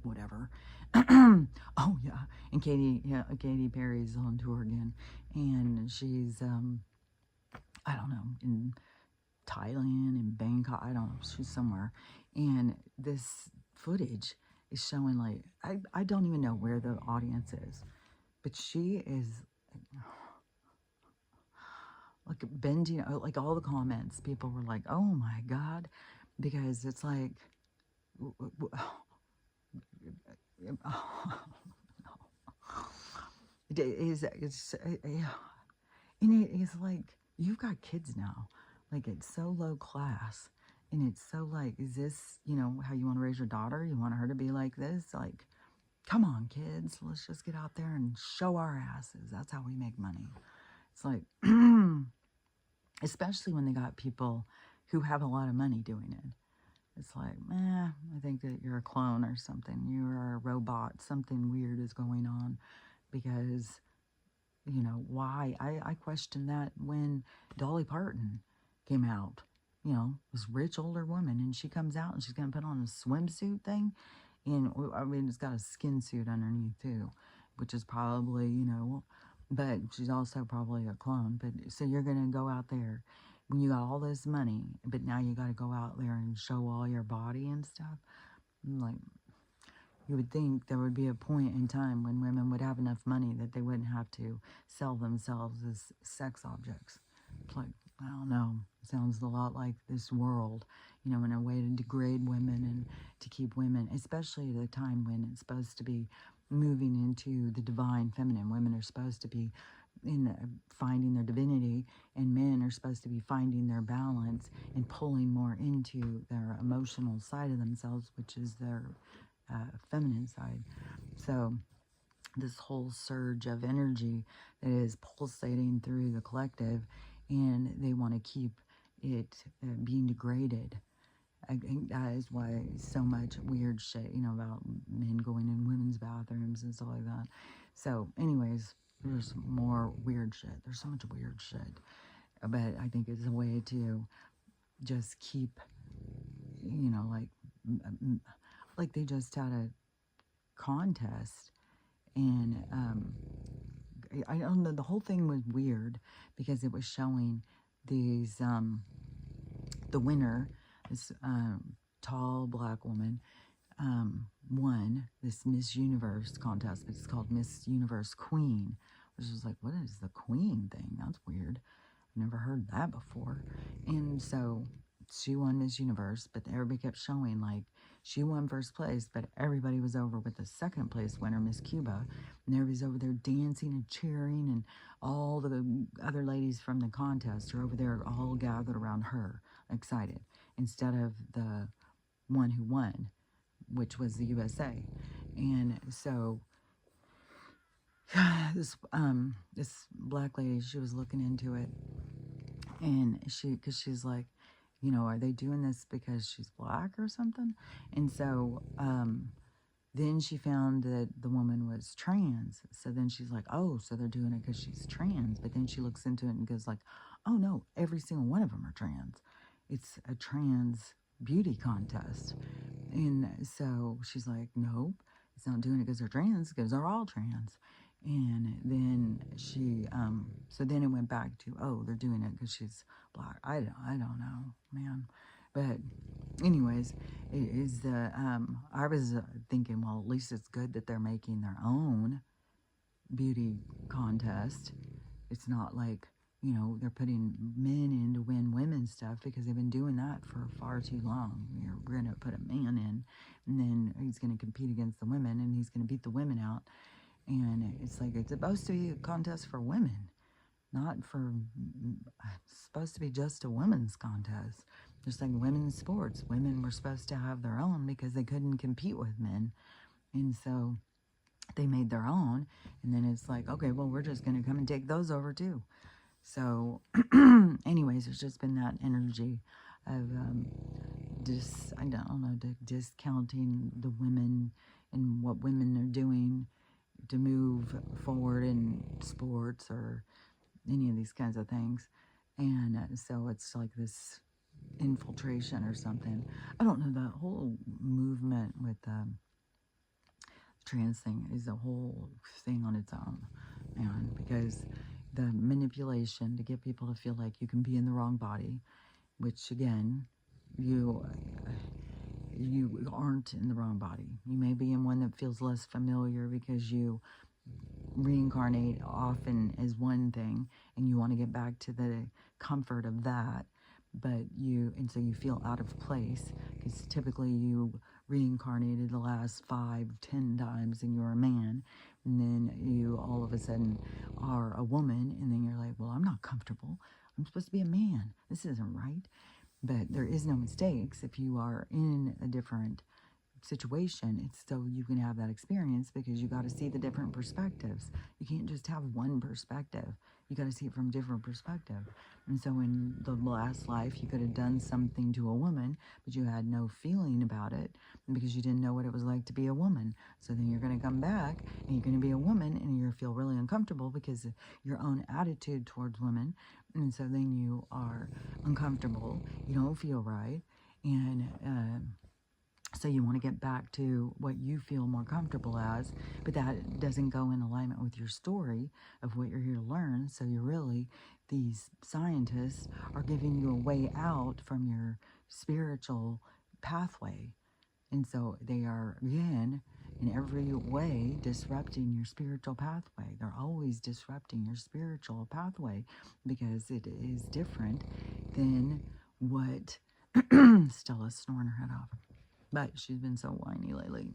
whatever. Oh yeah, and Katy Perry's on tour again, and she's I don't know, in Thailand, in Bangkok, I don't know, she's somewhere, and this footage is showing like I don't even know where the audience is, but she is like bending, like all the comments, people were like, oh my god, because it's like it is, and it is like, you've got kids now, like it's so low class, and it's so like, is this, you know, how you want to raise your daughter? You want her to be like this? Like, come on, kids, let's just get out there and show our asses. That's how we make money. It's like, especially when they got people who have a lot of money doing it. It's like, I think that you're a clone or something. You're a robot. Something weird is going on, because, you know, why? I questioned that when Dolly Parton came out. You know, this rich older woman, and she comes out and she's going to put on a swimsuit thing. And I mean, it's got a skin suit underneath too, which is probably, you know, but she's also probably a clone. But so you're going to go out there when you got all this money, but now you got to go out there and show all your body and stuff. I'm like, you would think there would be a point in time when women would have enough money that they wouldn't have to sell themselves as sex objects. It's like, I don't know. It sounds a lot like this world, you know, in a way to degrade women and to keep women, especially at a time when it's supposed to be moving into the divine feminine. Women are supposed to be in finding their divinity, and men are supposed to be finding their balance and pulling more into their emotional side of themselves, which is their feminine side. So this whole surge of energy that is pulsating through the collective, and they want to keep it being degraded. I think that is why so much weird shit, you know, about men going in women's bathrooms and stuff like that. So anyways, there's more weird shit. There's so much weird shit. But I think it's a way to just keep, you know, like like they just had a contest, and I don't know, the whole thing was weird because it was showing these the winner, this tall black woman, won this Miss Universe contest, but it's called Miss Universe Queen, which was like, what is the queen thing? That's weird. Never heard that before. And so she won Miss Universe, but everybody kept showing like she won first place, but everybody was over with the second place winner, Miss Cuba, and everybody's over there dancing and cheering, and all the other ladies from the contest are over there all gathered around her, excited, instead of the one who won, which was the USA. And so this black lady, she was looking into it, and because she's like, are they doing this because she's black or something? And so then she found that the woman was trans. So then she's like, oh, so they're doing it because she's trans. But then she looks into it and goes like, oh no, every single one of them are trans. It's a trans beauty contest. And so she's like, nope, it's not doing it because they're trans, because they're all trans. And then so then it went back to, oh, they're doing it because she's black. I don't know, man. But anyways, it is I was thinking, well, at least it's good that they're making their own beauty contest. It's not like, they're putting men in to win women's stuff, because they've been doing that for far too long. You're going to put a man in, and then he's going to compete against the women, and he's going to beat the women out. And it's like, it's supposed to be a contest for women, not for, it's supposed to be just a women's contest. Just like women's sports. Women were supposed to have their own because they couldn't compete with men. And so they made their own. And then it's like, okay, well, we're just going to come and take those over too. So anyways, there's just been that energy of I don't know, discounting the women and what women are doing to move forward in sports or any of these kinds of things. And so it's like this infiltration or something. I don't know, the whole movement with trans thing is a whole thing on its own. And because the manipulation to get people to feel like you can be in the wrong body, which again, you aren't in the wrong body. You may be in one that feels less familiar because you reincarnate often as one thing and you want to get back to the comfort of that, and so you feel out of place because typically you reincarnated the last 5-10 times and you're a man, and then you all of a sudden are a woman, and then you're like, well, I'm not comfortable, I'm supposed to be a man, this isn't right. But there is no mistakes if you are in a different situation. It's so you can have that experience, because you got to see the different perspectives. You can't just have one perspective. You got to see it from different perspective. And so in the last life, you could have done something to a woman, but you had no feeling about it because you didn't know what it was like to be a woman. So then you're going to come back and you're going to be a woman, and you're going to feel really uncomfortable because of your own attitude towards women. And so then you are uncomfortable. You don't feel right. And so you want to get back to what you feel more comfortable as, but that doesn't go in alignment with your story of what you're here to learn. So these scientists are giving you a way out from your spiritual pathway. And so they are, again, in every way, disrupting your spiritual pathway. They're always disrupting your spiritual pathway because it is different than what Stella's snoring her head off. But she's been so whiny lately.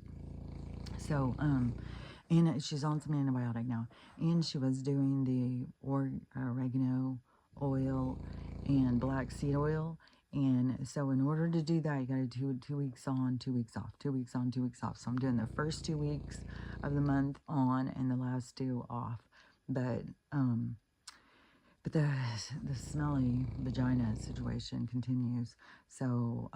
So, and she's on some antibiotic now. And she was doing the oregano oil and black seed oil. And so in order to do that, you got to do 2 weeks on, 2 weeks off, 2 weeks on, 2 weeks off. So I'm doing the first 2 weeks of the month on and the last 2 off. But the smelly vagina situation continues. So,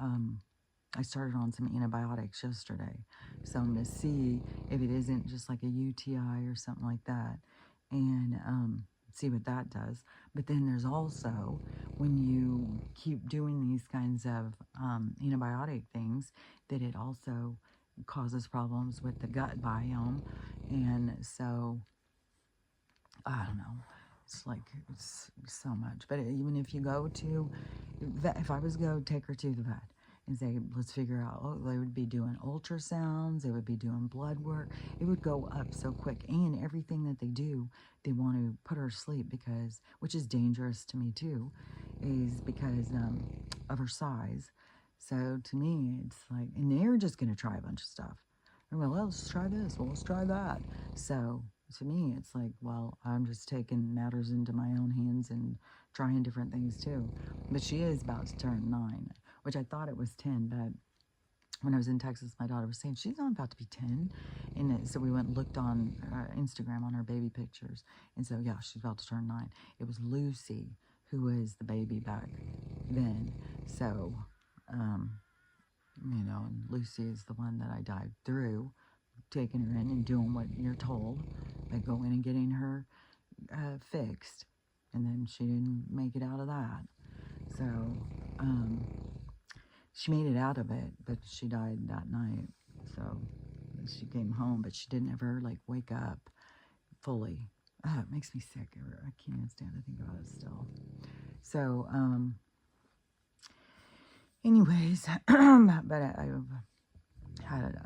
I started on some antibiotics yesterday, so I'm going to see if it isn't just like a UTI or something like that. And see what that does. But then there's also when you keep doing these kinds of antibiotic things, that it also causes problems with the gut biome. And so I don't know. It's like it's so much. But even if you go to vet, if I was to go take her to the vet and say, let's figure out, oh, they would be doing ultrasounds, they would be doing blood work. It would go up so quick. And everything that they do, they want to put her to sleep because, which is dangerous to me too, is because of her size. So to me, it's like, and they're just going to try a bunch of stuff. Well, let's try this. Well, let's try that. So to me, it's like, well, I'm just taking matters into my own hands and trying different things too. But she is about to turn 9, which I thought it was 10, but when I was in Texas, my daughter was saying she's not about to be 10. And so we went and looked on Instagram on her baby pictures. And so, yeah, she's about to turn 9. It was Lucy who was the baby back then. So, you know, and Lucy is the one that I dived through, taking her in and doing what you're told, like going and getting her fixed. And then she didn't make it out of that. So she made it out of it, but she died that night. So she came home, but she didn't ever like wake up fully. It makes me sick. I can't even stand to think about it still. So anyways, but I've had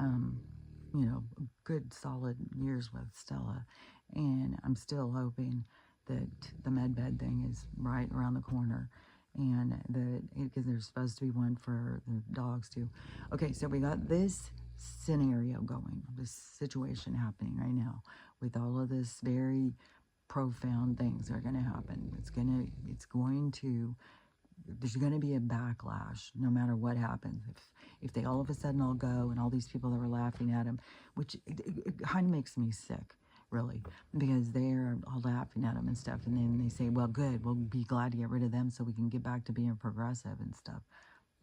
you know, good solid years with Stella, and I'm still hoping that the med bed thing is right around the corner, and that because there's supposed to be one for the dogs too. Okay, so we got this scenario going, this situation happening right now with all of this very profound things that are going to happen. It's going to there's going to be a backlash no matter what happens. If they all of a sudden all go and all these people that were laughing at him, which it kind of makes me sick, really, because they're all laughing at him and stuff, and then they say, well, good, we'll be glad to get rid of them so we can get back to being progressive and stuff.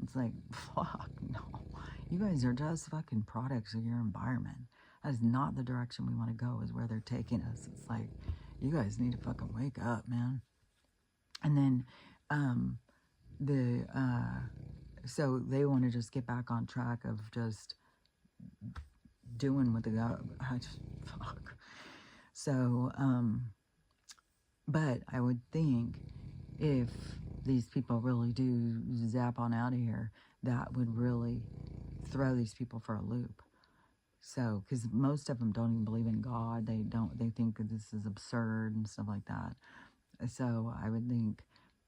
It's like, fuck, no. You guys are just fucking products of your environment. That is not the direction we want to go, is where they're taking us. It's like, you guys need to fucking wake up, man. And then, so they want to just get back on track of just doing what they got. Fuck. So, but I would think if these people really do zap on out of here, that would really throw these people for a loop. So, because most of them don't even believe in God. They think that this is absurd and stuff like that. So I would think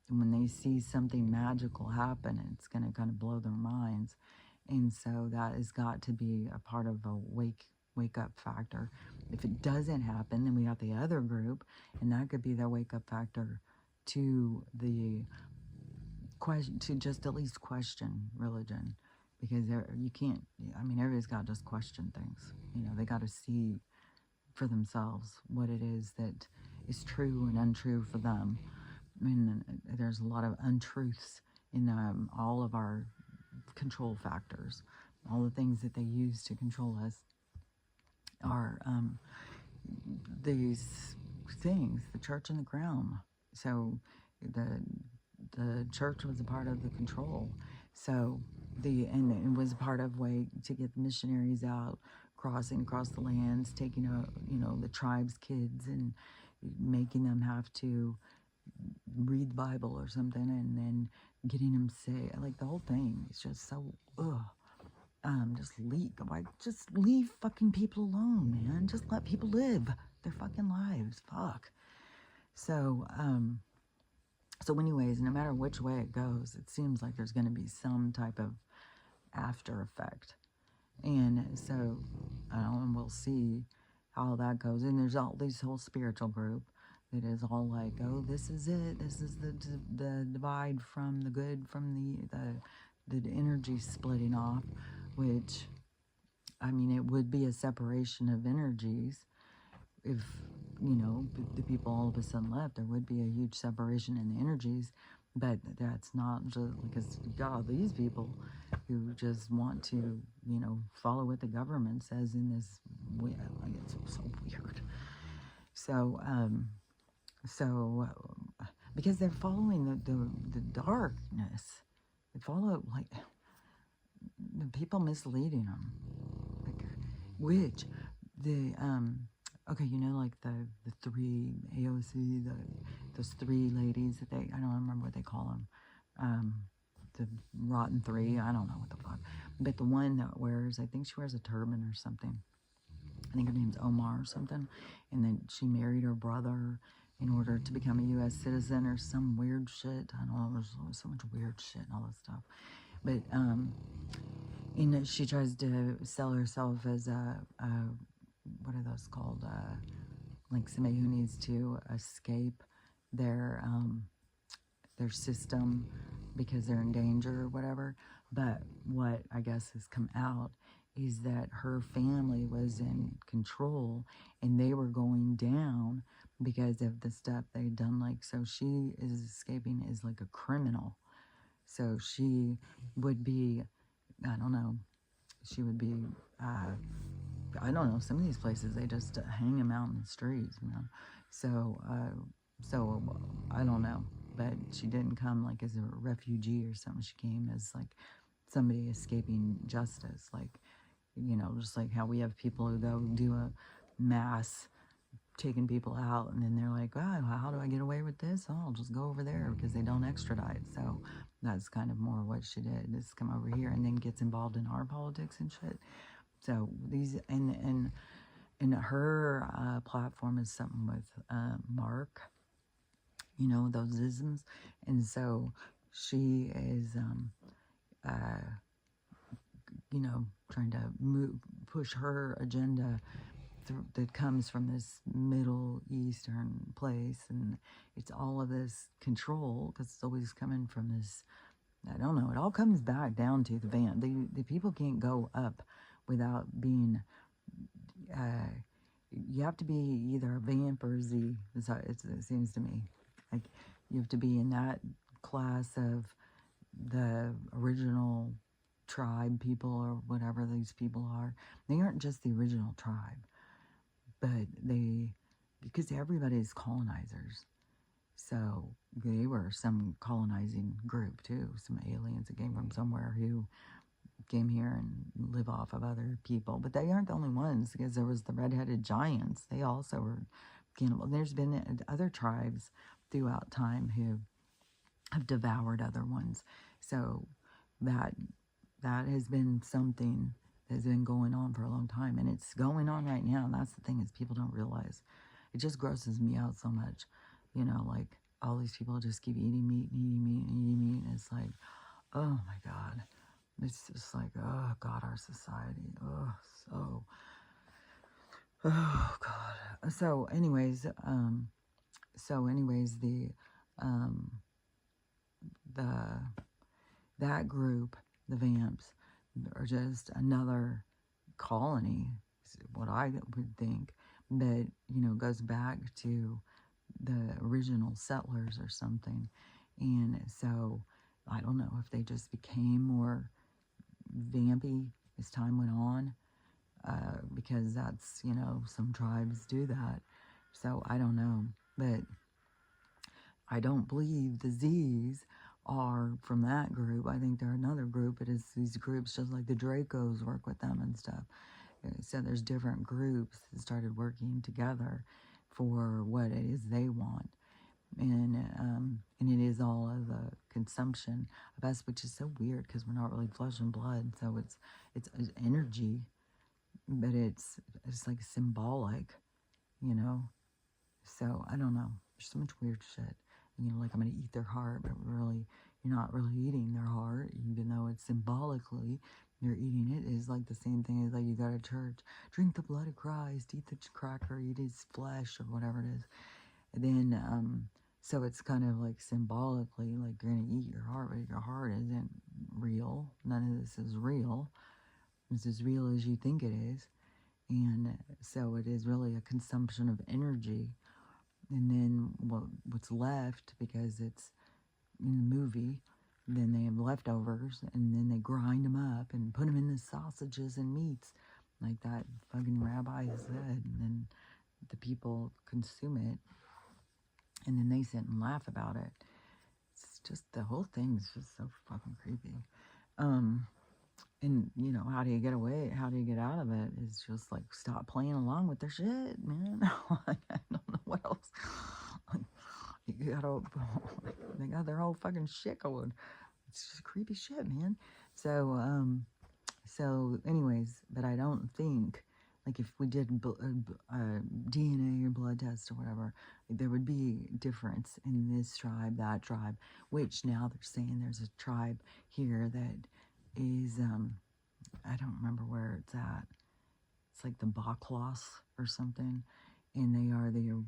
when they see something magical happen, it's going to kind of blow their minds. And so that has got to be a part of a wake up factor. If it doesn't happen, then we got the other group, and that could be their wake up factor to the question, to just at least question religion, because you can't. I mean, everybody's got to just question things. You know, they got to see for themselves what it is that is true and untrue for them. I mean, there's a lot of untruths in all of our control factors. All the things that they use to control us are these things, the church and the crown. So the church was a part of the control. So and it was a part of way to get the missionaries out, crossing across the lands, taking the tribes' kids and making them have to read the Bible or something, and then getting them saved. Like, the whole thing is just so just leave fucking people alone, man. Just let people live their fucking lives. Fuck. So anyways, no matter which way it goes, it seems like there's going to be some type of after effect. And so, and we'll see how that goes. And there's all this whole spiritual group that is all like, oh, this is it. This is the divide from the good, from the energy splitting off, which, I mean, it would be a separation of energies. If, the people all of a sudden left, there would be a huge separation in the energies. But that's not just because, God, these people who just want to, follow what the government says in this way, like, it's so weird. So, So, because they're following the darkness, they follow like the people misleading them. Like, which the okay, you know, like the three AOC, those three ladies that I don't remember what they call them, the rotten three. I don't know what the fuck, but the one that wears, I think she wears a turban or something. I think her name's Omar or something, and then she married her brother in order to become a U.S. citizen or some weird shit. I don't know. There's so much weird shit and all this stuff, but and she tries to sell herself as a what are those called? Like somebody who needs to escape their system because they're in danger or whatever. But what I guess has come out is that her family was in control and they were going down because of the stuff they'd done. Like, so she is escaping as like a criminal. So she would be, I don't know, she would be, I don't know, some of these places they just hang them out in the streets, you know. So, I don't know, but she didn't come like as a refugee or something. She came as like somebody escaping justice, like, you know, just like how we have people who go do a mass taking people out and then they're like, oh, how do I get away with this? Oh, I'll just go over there because they don't extradite. So that's kind of more what she did, is come over here and then gets involved in our politics and shit. So these and her platform is something with Mark, you know, those isms, and so she is, you know, trying to push her agenda that comes from this Middle Eastern place, and it's all of this control because it's always coming from this. I don't know. It all comes back down to the van. The people can't go up without being. You have to be either a vamp or a Z. It seems to me like you have to be in that class of the original tribe people or whatever these people are. They aren't just the original tribe, but because everybody's colonizers. So they were some colonizing group too, some aliens that came from somewhere who came here and live off of other people. But they aren't the only ones, because there was the red-headed giants. They also were cannibal. There's been other tribes throughout time who have devoured other ones. So that has been something that has been going on for a long time, and it's going on right now. And that's the thing, is people don't realize. It just grosses me out so much, you know, like all these people just keep eating meat and eating meat and eating meat, and it's like, oh my God. It's just like, oh God, our society. Oh, so, oh God. So anyways, um, the, that group, the Vamps, are just another colony, what I would think, that, you know, goes back to the original settlers or something. And so I don't know if they just became more vampy as time went on, because that's, you know, some tribes do that. So I don't know, but I don't believe the Z's are from that group. I think they're another group. It is these groups, just like the Dracos work with them and stuff. So there's different groups that started working together for what it is they want. And it is all of the consumption of us, which is so weird because we're not really flesh and blood. So it's energy, but it's like symbolic, you know. So I don't know. There's so much weird shit. You know, like I'm gonna eat their heart, but really, you're not really eating their heart, even though it's symbolically you're eating it. Is like the same thing as like you go to church, drink the blood of Christ, eat the cracker, eat his flesh, or whatever it is. And then, so it's kind of like symbolically, like you're gonna eat your heart, but your heart isn't real. None of this is real. It's as real as you think it is. And so it is really a consumption of energy. And then what's left, because it's in the movie, then they have leftovers, and then they grind them up and put them in the sausages and meats, like that fucking rabbi said, and then the people consume it. And then they sit and laugh about it. It's just, the whole thing's just so fucking creepy. Um, and, you know, how do you get away? How do you get out of it? Is just like stop playing along with their shit, man. Like, I don't know what else. Like, you gotta, they got their whole fucking shit going. It's just creepy shit, man. So, anyways, but I don't think, like, if we did DNA or blood test or whatever, there would be difference in this tribe, that tribe, which now they're saying there's a tribe here that is, I don't remember where it's at. It's like the Baklos or something. And they are the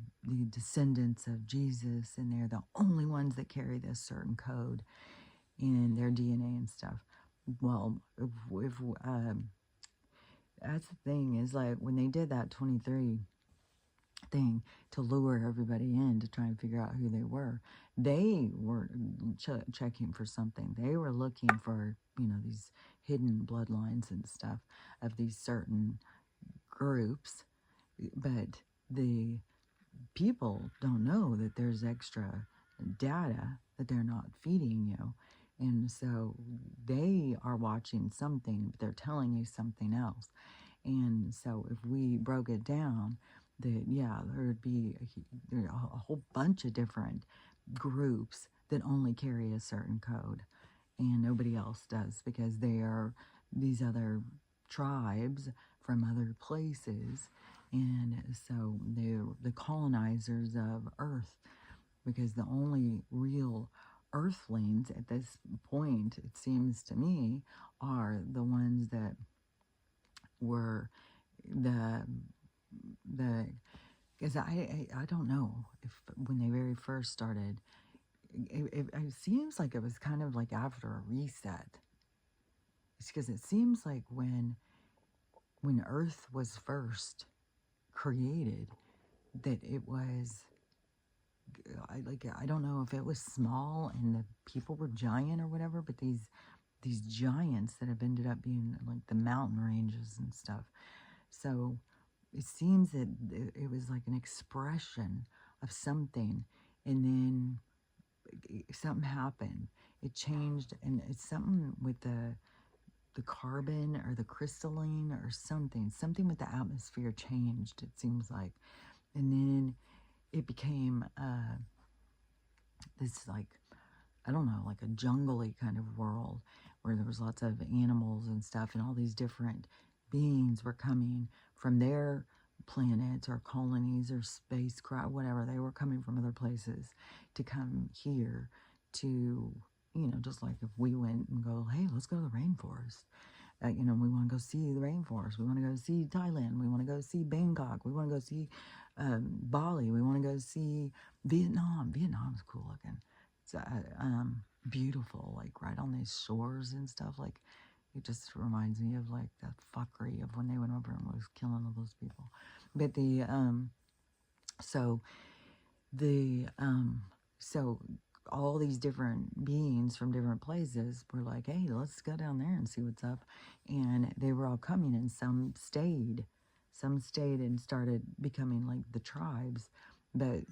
descendants of Jesus, and they're the only ones that carry this certain code in their DNA and stuff. Well, if that's the thing, is like when they did that 23 thing to lure everybody in to try and figure out who they were checking for something. They were looking for, you know, these hidden bloodlines and stuff of these certain groups, but the people don't know that there's extra data that they're not feeding you. And so they are watching something, but they're telling you something else. And so if we broke it down, that, yeah, there would be a whole bunch of different groups that only carry a certain code, and nobody else does, because they are these other tribes from other places. And so they're the colonizers of Earth, because the only real Earthlings at this point, it seems to me, are the ones that were the because I don't know if when they very first started, it seems like it was kind of like after a reset. It's because it seems like when Earth was first created, that it was, I don't know if it was small and the people were giant or whatever, but these giants that have ended up being like the mountain ranges and stuff. So it seems that it was like an expression of something, and then something happened. It changed, and it's something with the carbon or the crystalline or something with the atmosphere changed, it seems like. And then it became this, like, I don't know, like a jungly kind of world where there was lots of animals and stuff, and all these different beings were coming from their planets or colonies or spacecraft, whatever. They were coming from other places to come here to, you know, just like if we went and go, hey, let's go to the rainforest. You know, we want to go see the rainforest. We want to go see Thailand. We want to go see Bangkok. We want to go see Bali. We want to go see Vietnam. Vietnam's cool looking. It's beautiful, like right on these shores and stuff. Like, it just reminds me of like that fuckery of when they went over and was killing all those people. But so the so all these different beings from different places were like, hey, let's go down there and see what's up. And they were all coming, and some stayed and started becoming like the tribes. But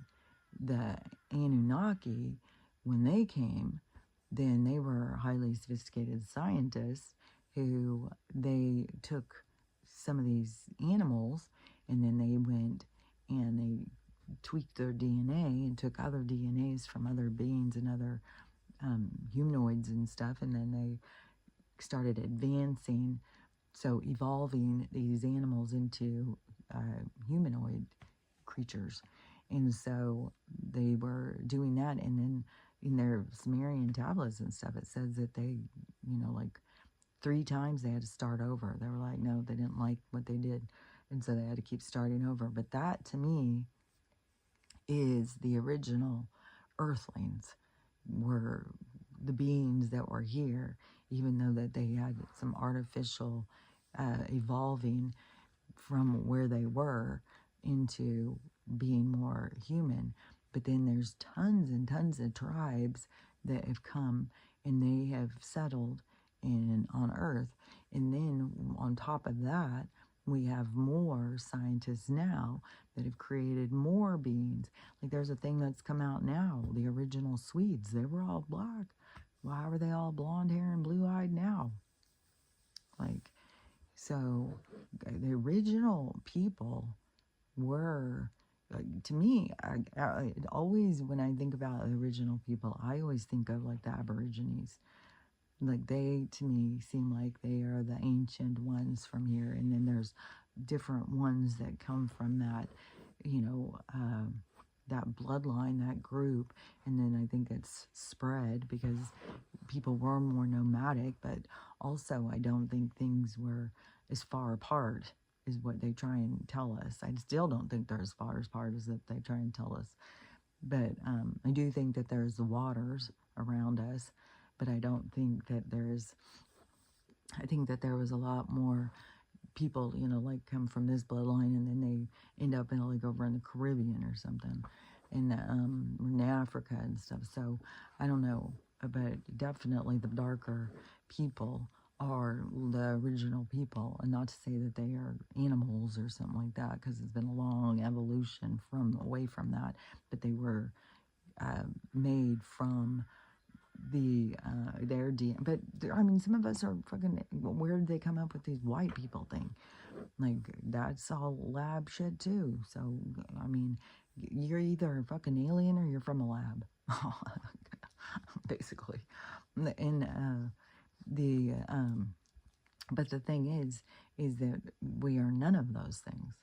the Anunnaki, when they came, then they were highly sophisticated scientists who they took some of these animals, and then they went and they tweaked their DNA and took other DNAs from other beings and other humanoids and stuff, and then they started advancing, so evolving these animals into humanoid creatures. And so they were doing that, and then in their Sumerian tablets and stuff, it says that they, you know, like 3 times they had to start over. They were like, no, they didn't like what they did, and so they had to keep starting over. But that, to me, is the original Earthlings, were the beings that were here, even though that they had some artificial evolving from where they were into being more human. But then there's tons and tons of tribes that have come, and they have settled on Earth. And then on top of that, we have more scientists now that have created more beings. Like there's a thing that's come out now, the original Swedes, they were all black. Why were they all blonde hair and blue-eyed now? Like, so the original people were, to me, always when I think about the original people, I always think of like the Aborigines. Like they, to me, seem like they are the ancient ones from here, and then there's different ones that come from that, you know, that bloodline, that group, and then I think it's spread because people were more nomadic, but also I don't think things were as far apart as what they try and tell us. I still don't think they're as far apart as that they try and tell us. But I do think that there's the waters around us, but I don't think that there's, I think that there was a lot more people, you know, like come from this bloodline and then they end up in like over in the Caribbean or something, in Africa and stuff. So I don't know, but definitely the darker people are the original people, and not to say that they are animals or something like that, because it's been a long evolution from away from that, but they were made from their DNA. But I mean, some of us are fucking. Where did they come up with these white people thing? Like that's all lab shit too. So I mean, you're either a fucking alien or you're from a lab, basically. And the but the thing is that we are none of those things,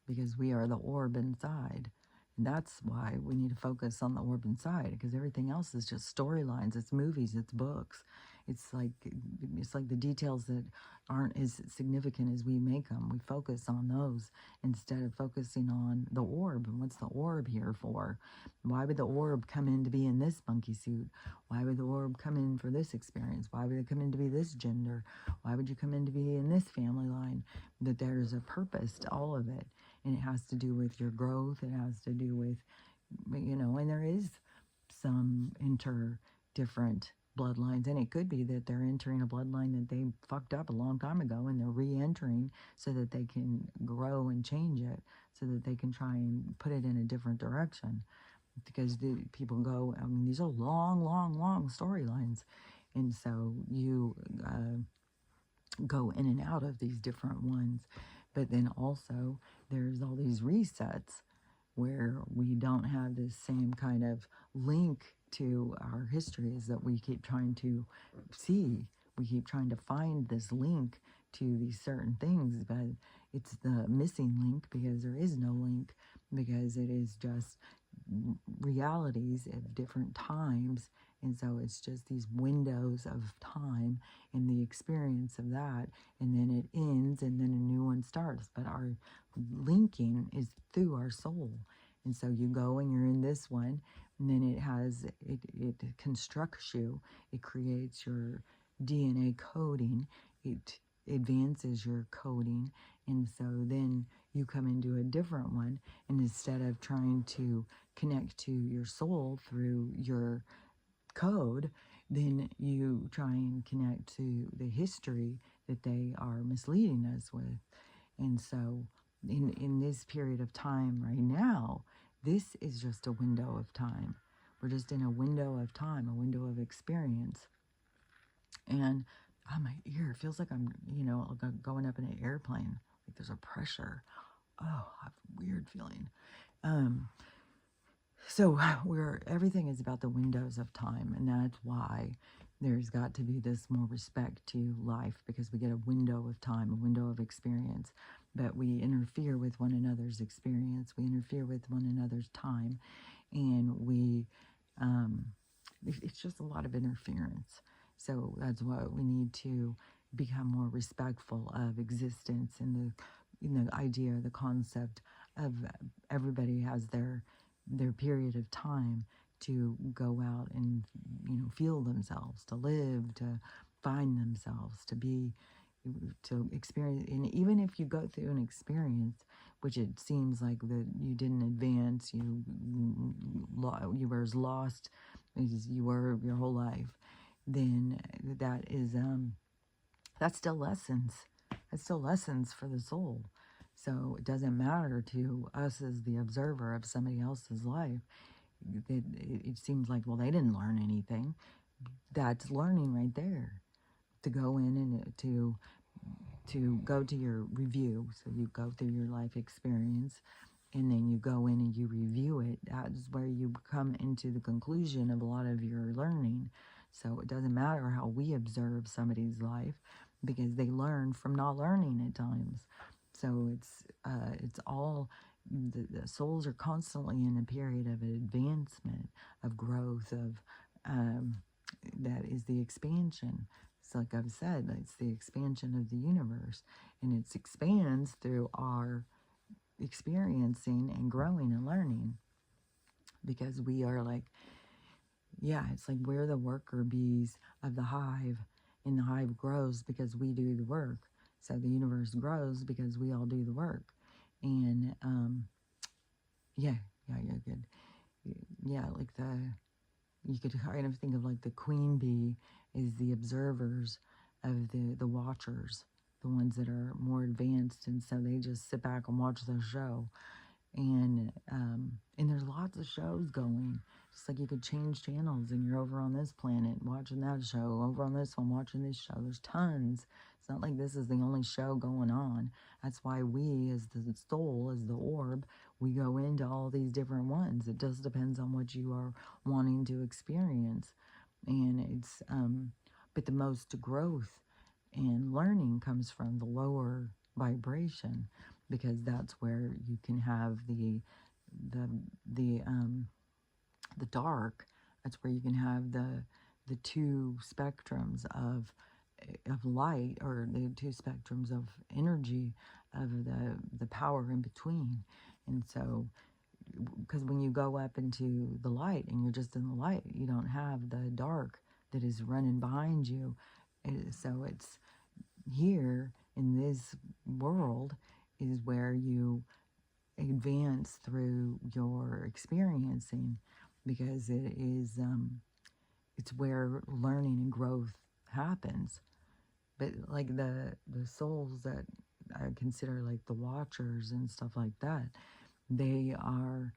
because we are the orb inside. And that's why we need to focus on the orb inside, because everything else is just storylines, it's movies, it's books. It's like the details that aren't as significant as we make them. We focus on those instead of focusing on the orb. And what's the orb here for? Why would the orb come in to be in this monkey suit? Why would the orb come in for this experience? Why would it come in to be this gender? Why would you come in to be in this family line? That there's a purpose to all of it. And it has to do with your growth. It has to do with, you know, and there is some different bloodlines. And it could be that they're entering a bloodline that they fucked up a long time ago, and they're re-entering so that they can grow and change it, so that they can try and put it in a different direction. Because the people go, I mean, these are long, long, long storylines. And so you go in and out of these different ones. But then also there's all these resets where we don't have this same kind of link to our histories that we keep trying to see. We keep trying to find this link to these certain things, but it's the missing link, because there is no link, because it is just realities of different times. And so it's just these windows of time and the experience of that, and then it ends and then a new one starts. But our linking is through our soul. And so you go and you're in this one, and then it constructs you, it creates your DNA coding, it advances your coding. And so then you come into a different one, and instead of trying to connect to your soul through your code, then you try and connect to the history that they are misleading us with. And so in this period of time right now, this is just a window of time. We're just in a window of time, a window of experience. And my ear feels like I'm, you know, going up in an airplane. Like there's a pressure. Oh, I have a weird feeling. So everything is about the windows of time, and that's why there's got to be this more respect to life, because we get a window of time, a window of experience, but we interfere with one another's experience, we interfere with one another's time, and it's just a lot of interference. So that's why we need to become more respectful of existence, and the idea, the concept of everybody has their period of time to go out and, you know, feel themselves, to live, to find themselves, to experience. And even if you go through an experience, which it seems like that you didn't advance, you were as lost as you were your whole life, then that's still lessons. it's still lessons for the soul. So it doesn't matter to us as the observer of somebody else's life. It seems like, well, they didn't learn anything. That's learning right there. To go in and to go to your review. So you go through your life experience and then you go in and you review it. That's where you come into the conclusion of a lot of your learning. So it doesn't matter how we observe somebody's life because they learn from not learning at times. So it's all the souls are constantly in a period of advancement, of growth, of that is the expansion. So like I've said, it's the expansion of the universe, and it expands through our experiencing and growing and learning, because we are like, yeah, it's like we're the worker bees of the hive, and the hive grows because we do the work. So the universe grows because we all do the work. And yeah, you're good. Yeah, like you could kind of think of like the queen bee is the observers of the watchers, the ones that are more advanced, and so they just sit back and watch the show. And there's lots of shows going. Just like you could change channels and you're over on this planet watching that show, over on this one watching this show. There's tons. It's not like this is the only show going on. That's why we, as the soul, as the orb, we go into all these different ones. It just depends on what you are wanting to experience. And it's, but the most growth and learning comes from the lower vibration, because that's where you can have the the um the dark. That's where you can have the two spectrums of light, or the two spectrums of energy, of the power in between. And so, because when you go up into the light and you're just in the light, you don't have the dark that is running behind you. So it's here in this world is where you advance through your experiencing, because it's where learning and growth happens. But like the souls that I consider like the watchers and stuff like that, they are,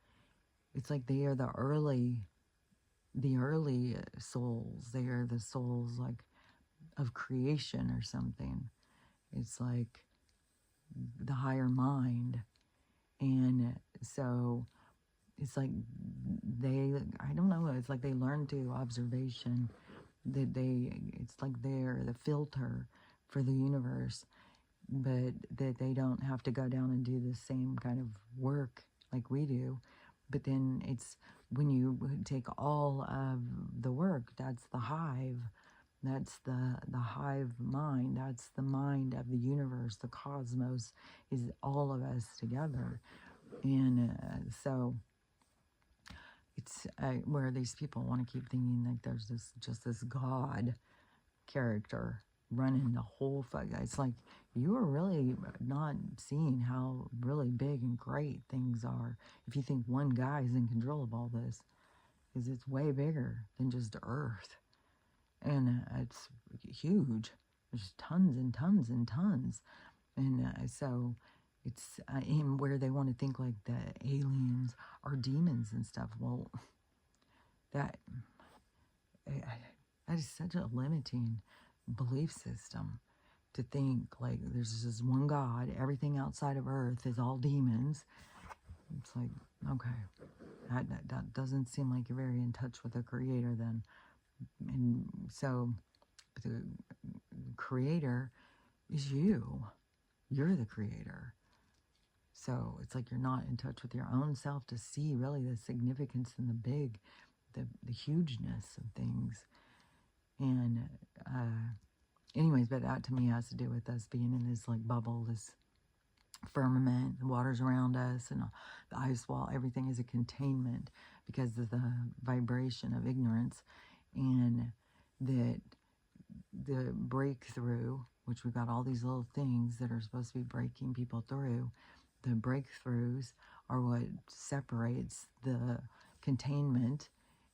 it's like they are the early souls. They are the souls like of creation or something. It's like the higher mind. And so it's like I don't know, it's like they learn to observation, that it's like they're the filter for the universe, but that they don't have to go down and do the same kind of work like we do. But then it's when you take all of the work, that's the hive. That's the hive mind. That's the mind of the universe. The cosmos is all of us together. And so it's where these people want to keep thinking like there's this God character running the whole fuck. It's like you are really not seeing how really big and great things are if you think one guy is in control of all this, because it's way bigger than just Earth. And it's huge. There's tons and tons and tons. And so it's in where they want to think like the aliens are demons and stuff. Well, that that is such a limiting belief system, to think like there's just one God, everything outside of Earth is all demons. It's like, okay, that doesn't seem like you're very in touch with the Creator then. And so the Creator is you. You're the Creator. So it's like you're not in touch with your own self to see really the significance and the hugeness of things. And anyways, but that to me has to do with us being in this like bubble, this firmament, the waters around us, and the ice wall. Everything is a containment because of the vibration of ignorance, and that the breakthrough, which we've got all these little things that are supposed to be breaking people through. The breakthroughs are what separates the containment,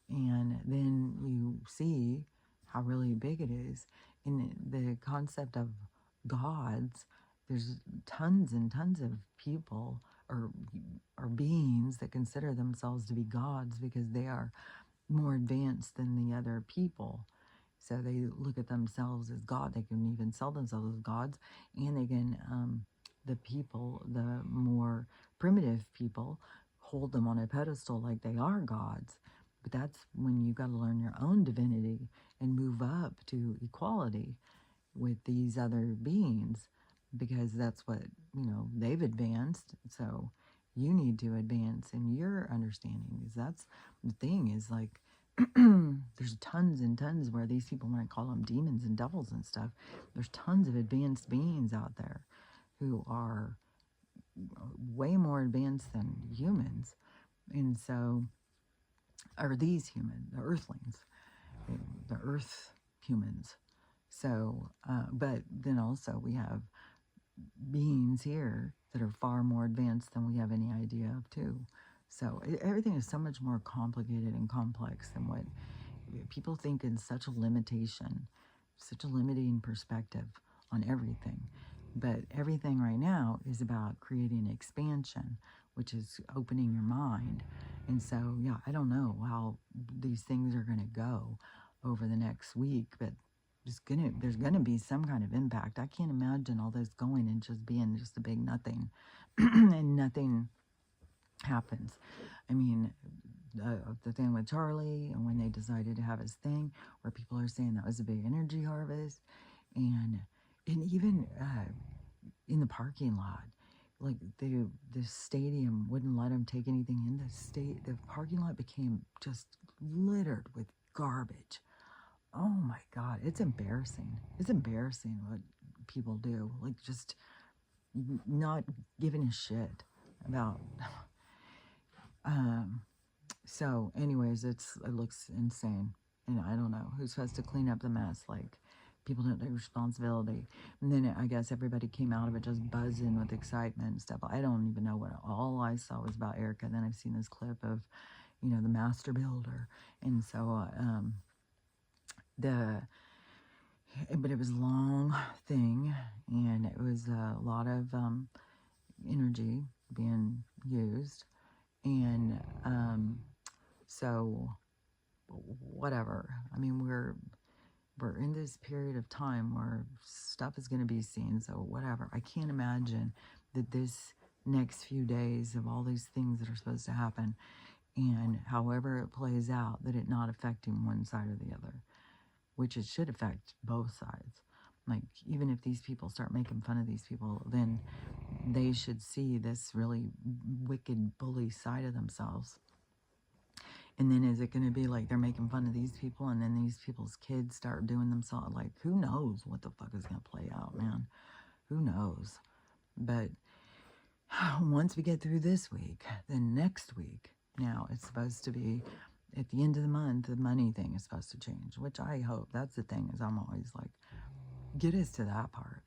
and then you see how really big it is. In the concept of gods, there's tons and tons of people or beings that consider themselves to be gods because they are more advanced than the other people. So they look at themselves as God. They can even sell themselves as gods, and they can, the people, the more primitive people, hold them on a pedestal like they are gods. But that's when you got to learn your own divinity and move up to equality with these other beings, because that's what, they've advanced. So you need to advance in your understanding, because that's the thing is like, there's tons and tons where these people, when I call them demons and devils and stuff, there's tons of advanced beings out there who are way more advanced than humans. And so, are these humans, the earthlings, the earth humans. So, but then also we have beings here that are far more advanced than we have any idea of too. So everything is so much more complicated and complex than what people think, in such a limitation, such a limiting perspective on everything. But everything right now is about creating expansion, which is opening your mind. And so, yeah, I don't know how these things are going to go over the next week, but there's gonna be some kind of impact. I can't imagine all this going and just being just a big nothing, and nothing happens. I mean, the thing with Charlie, and when they decided to have his thing, where people are saying that was a big energy harvest, and even in the parking lot, like the stadium wouldn't let him take anything in the parking lot became just littered with garbage. Oh my God, it's embarrassing. It's embarrassing what people do. Like, just not giving a shit about. So, anyways, it looks insane, and I don't know who's supposed to clean up the mess. Like, people don't take responsibility, and then I guess everybody came out of it just buzzing with excitement and stuff. I don't even know what all I saw was about Erica. And then I've seen this clip of, the master builder, and so but it was a long thing, and it was a lot of energy being used, and so whatever. I mean, we're in this period of time where stuff is going to be seen, so whatever. I can't imagine that this next few days of all these things that are supposed to happen, and however it plays out, that it not affecting one side or the other, which it should affect both sides. Like, even if these people start making fun of these people, then they should see this really wicked bully side of themselves. And then is it going to be like they're making fun of these people, and then these people's kids start doing themselves? Like, who knows what the fuck is going to play out, man? Who knows? But once we get through this week, then next week, now it's supposed to be at the end of the month, the money thing is supposed to change, which I hope. That's the thing, is I'm always like, get us to that part.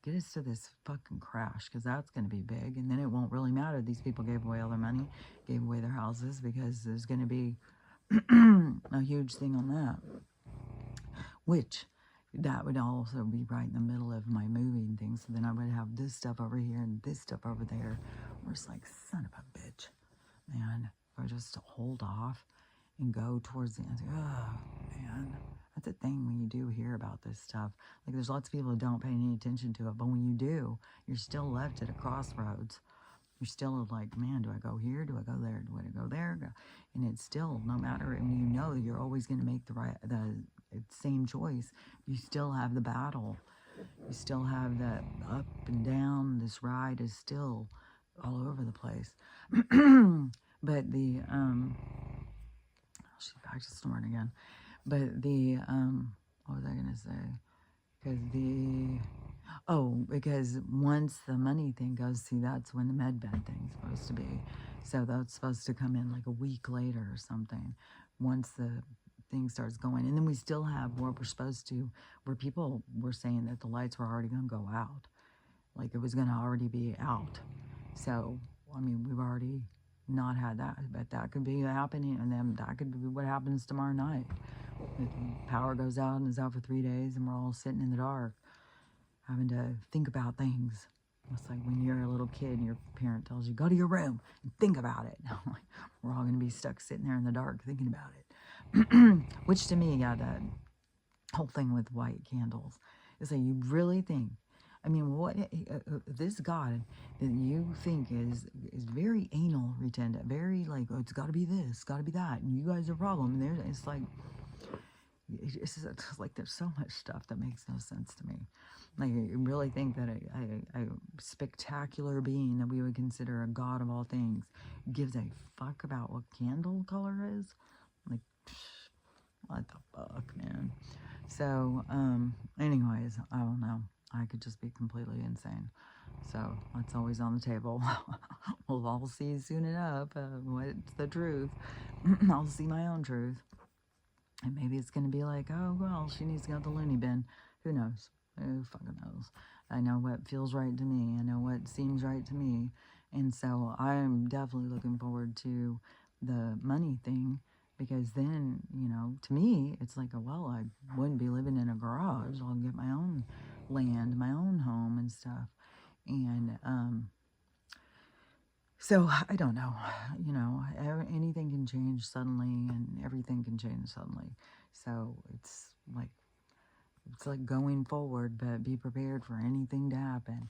Get us to this fucking crash, because that's going to be big. And then it won't really matter. These people gave away all their money, gave away their houses, because there's going to be a huge thing on that. Which, that would also be right in the middle of my moving thing. So then I would have this stuff over here and this stuff over there. Where it's like, son of a bitch, man. If I just hold off and go towards the end. Oh, man. That's the thing when you do hear about this stuff. Like, there's lots of people who don't pay any attention to it, but when you do, you're still left at a crossroads. You're still like, man, do I go here? Do I go there? Do I go there? And it's still, no matter, and you know you're always going to make the same choice, you still have the battle. You still have that up and down. This ride is still all over the place. But the, she's back to snoring again. But the, what was I going to say? Because once the money thing goes, see, that's when the med bed thing's supposed to be. So that's supposed to come in like a week later or something, once the thing starts going. And then we still have where we're supposed to, where people were saying that the lights were already going to go out. Like, it was going to already be out. So, I mean, we've already not had that, but that could be happening, and then that could be what happens tomorrow night. The power goes out and is out for 3 days, and we're all sitting in the dark, having to think about things. It's like when you're a little kid and your parent tells you, go to your room and think about it. I'm like, we're all going to be stuck sitting there in the dark thinking about it. Which to me, yeah, that whole thing with white candles is like, you really think, I mean, what this God that you think is very anal retentive, very like, oh, it's got to be this, got to be that, and you guys are a problem. And it's like, it's like there's so much stuff that makes no sense to me. Like, I really think that a spectacular being that we would consider a god of all things gives a fuck about what candle color is? Like, what the fuck, man? So, anyways, I don't know. I could just be completely insane. So, that's always on the table. We'll all see soon enough what's the truth. I'll see my own truth. And maybe it's going to be like, oh, well, she needs to go to the loony bin. Who knows? Who fucking knows? I know what feels right to me. I know what seems right to me. And so I'm definitely looking forward to the money thing, because then, you know, to me, it's like, well, I wouldn't be living in a garage. I'll get my own land, my own home and stuff. And so I don't know, you know, anything can change suddenly and everything can change suddenly. So it's like going forward, but be prepared for anything to happen.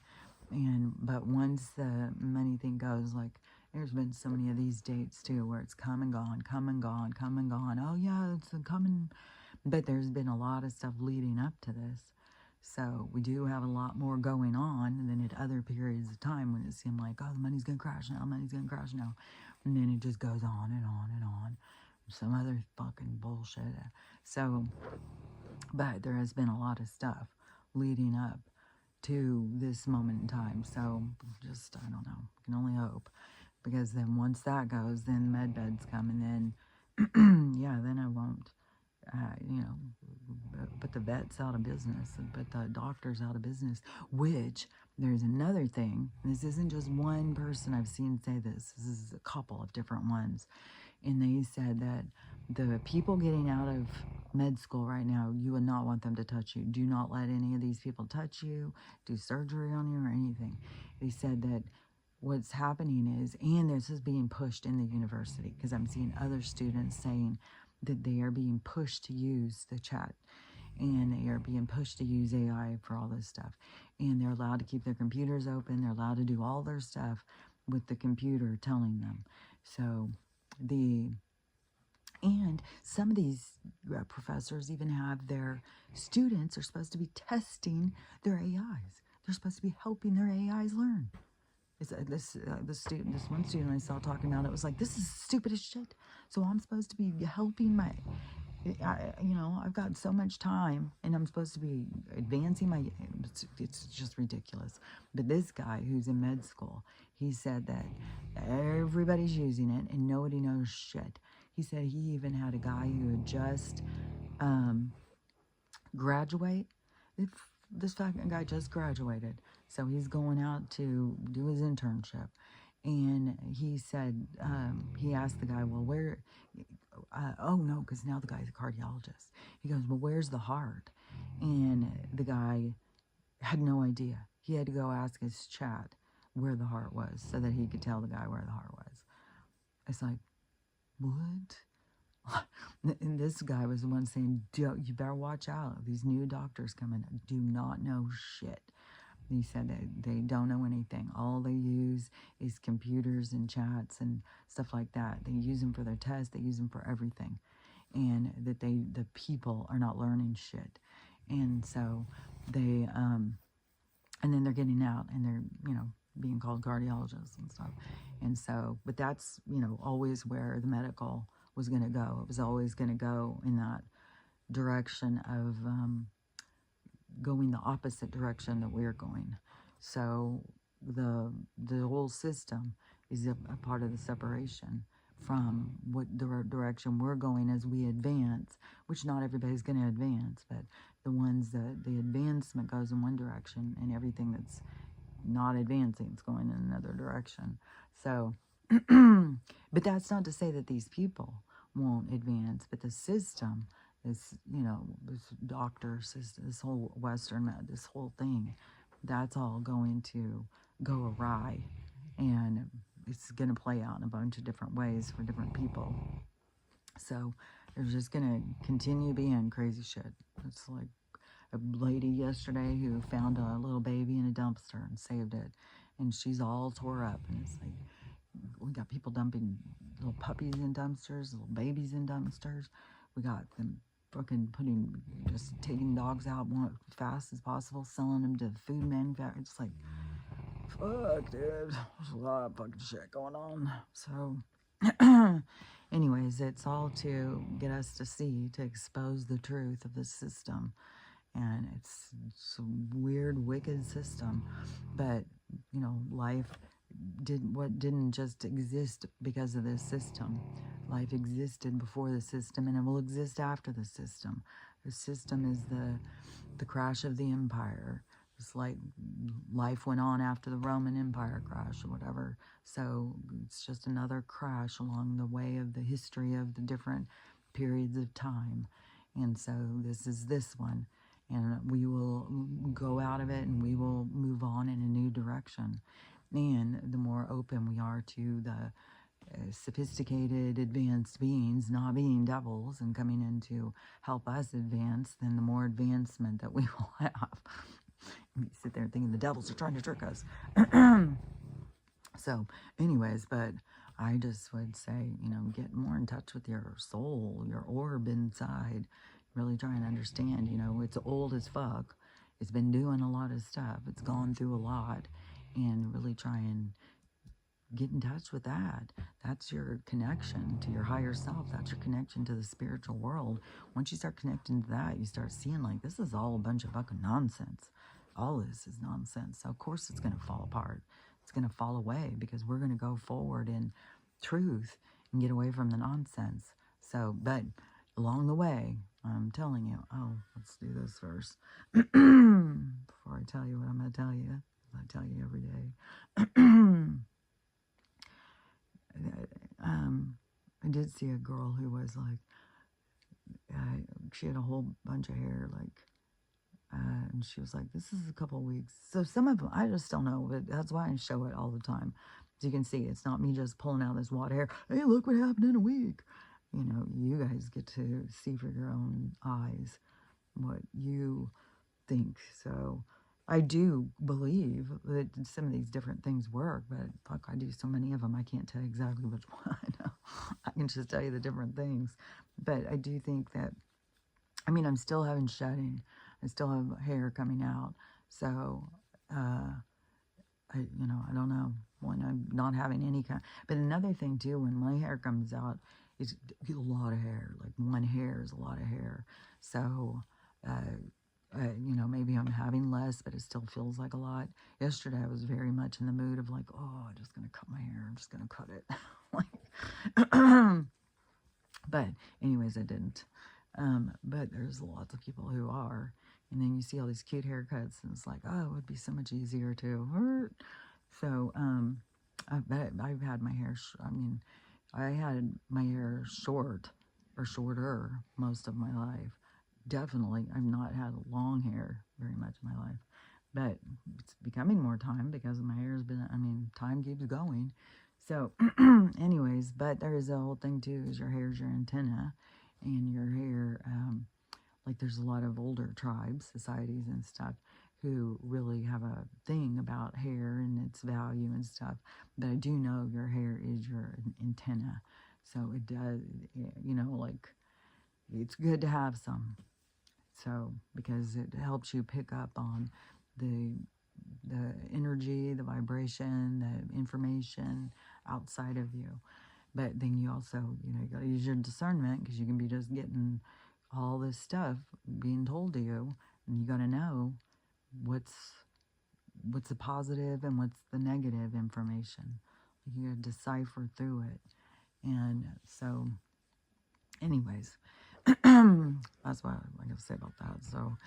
But once the money thing goes, like, there's been so many of these dates too where it's come and gone, come and gone, come and gone. Oh yeah, it's coming. But there's been a lot of stuff leading up to this. So we do have a lot more going on than at other periods of time when it seemed like, oh, the money's going to crash now, money's going to crash now. And then it just goes on and on and on. Some other fucking bullshit. So, but there has been a lot of stuff leading up to this moment in time. So just, I don't know, I can only hope. Because then once that goes, then med beds come, and then, yeah, then I won't, you know, put the vets out of business and put the doctors out of business, which there's another thing. This isn't just one person I've seen say this. This is a couple of different ones. And they said that the people getting out of med school right now, you would not want them to touch you. Do not let any of these people touch you, do surgery on you or anything. They said that what's happening is, and this is being pushed in the university, because I'm seeing other students saying that they are being pushed to use the chat, and they are being pushed to use AI for all this stuff. And they're allowed to keep their computers open. They're allowed to do all their stuff with the computer telling them. So and some of these professors even have their students are supposed to be testing their AIs. They're supposed to be helping their AIs learn. This one student I saw talking about it was like, this is stupid as shit. So I'm supposed to be helping you know, I've got so much time and I'm supposed to be advancing it's just ridiculous. But this guy who's in med school, he said that everybody's using it and nobody knows shit. He said he even had a guy who had just graduate. This fucking guy just graduated, so he's going out to do his internship. And he said, he asked the guy, well, where, oh no, because now the guy's a cardiologist. He goes, well, where's the heart? And the guy had no idea. He had to go ask his chat where the heart was so that he could tell the guy where the heart was. It's like, what? And this guy was the one saying, you better watch out. These new doctors coming do not know shit. He said that they don't know anything. All they use is computers and chats and stuff like that. They use them for their tests. They use them for everything. And that the people are not learning shit. And so they, and then they're getting out and they're, you know, being called cardiologists and stuff. And so, but that's, you know, always where the medical was going to go. It was always going to go in that direction of going the opposite direction that we're going. So the whole system is a part of the separation from what the direction we're going as we advance, which not everybody's going to advance, but the ones that the advancement goes in one direction and everything that's not advancing is going in another direction. So, but that's not to say that these people won't advance, but the system, this, you know, this doctor system, this whole Western, this whole thing, that's all going to go awry. And it's going to play out in a bunch of different ways for different people. So there's just going to continue being crazy shit. It's like a lady yesterday who found a little baby in a dumpster and saved it. And she's all tore up. And it's like, we got people dumping little puppies in dumpsters, little babies in dumpsters. We got them fucking just taking dogs out as fast as possible, selling them to food manufacturers. It's like, fuck, dude. There's a lot of fucking shit going on. So, anyways, it's all to get us to see, to expose the truth of the system. And it's a weird, wicked system. But, life didn't just exist because of this system. Life existed before the system, and it will exist after the system. The system is the crash of the empire. It's like life went on after the Roman Empire crash or whatever. So it's just another crash along the way of the history of the different periods of time. And so this is this one. And we will go out of it, and we will move on in a new direction. And the more open we are to the sophisticated, advanced beings, not being devils, and coming in to help us advance, then the more advancement that we will have. You sit there thinking the devils are trying to trick us. So, anyways, but I just would say, get more in touch with your soul, your orb inside. Really try and understand, it's old as fuck. It's been doing a lot of stuff. It's gone through a lot. And really try and get in touch with that. That's your connection to your higher self. That's your connection to the spiritual world. Once you start connecting to that, you start seeing like, this is all a bunch of fucking nonsense. All this is nonsense. So of course it's going to fall apart. It's going to fall away because we're going to go forward in truth and get away from the nonsense. So, but along the way, I'm telling you, let's do this first. Before I tell you what I'm going to tell you, I tell you every day. I did see a girl who was like, she had a whole bunch of hair, and she was like, this is a couple of weeks. So some of them, I just don't know, but that's why I show it all the time. As you can see, it's not me just pulling out this wad hair. Hey, look what happened in a week. You guys get to see for your own eyes what you think. So I do believe that some of these different things work, but fuck, I do so many of them, I can't tell you exactly which one. I know. I can just tell you the different things. But I do think that, I'm still having shedding. I still have hair coming out. So, I don't know when I'm not having any kind. But another thing too, when my hair comes out, it's a lot of hair. Like one hair is a lot of hair. So, maybe I'm having less, but it still feels like a lot. Yesterday, I was very much in the mood of like, I'm just going to cut my hair. I'm just going to cut it. But anyways, I didn't. But there's lots of people who are. And then you see all these cute haircuts, and it's like, it would be so much easier to. So, I've had my hair, I had my hair short or shorter most of my life. Definitely, I've not had long hair very much in my life. But it's becoming more time because my hair's been, time keeps going. So, anyways, but there's a whole thing too, is your hair's your antenna, and your hair, like there's a lot of older tribes, societies and stuff, who really have a thing about hair and its value and stuff. But I do know your hair is your antenna. So it does, like, it's good to have some. So, because it helps you pick up on the energy, the vibration, the information outside of you. But then you also, you got to use your discernment, because you can be just getting all this stuff being told to you, and you got to know what's the positive and what's the negative information. You got to decipher through it. And so, anyways, that's what I got to say about that. So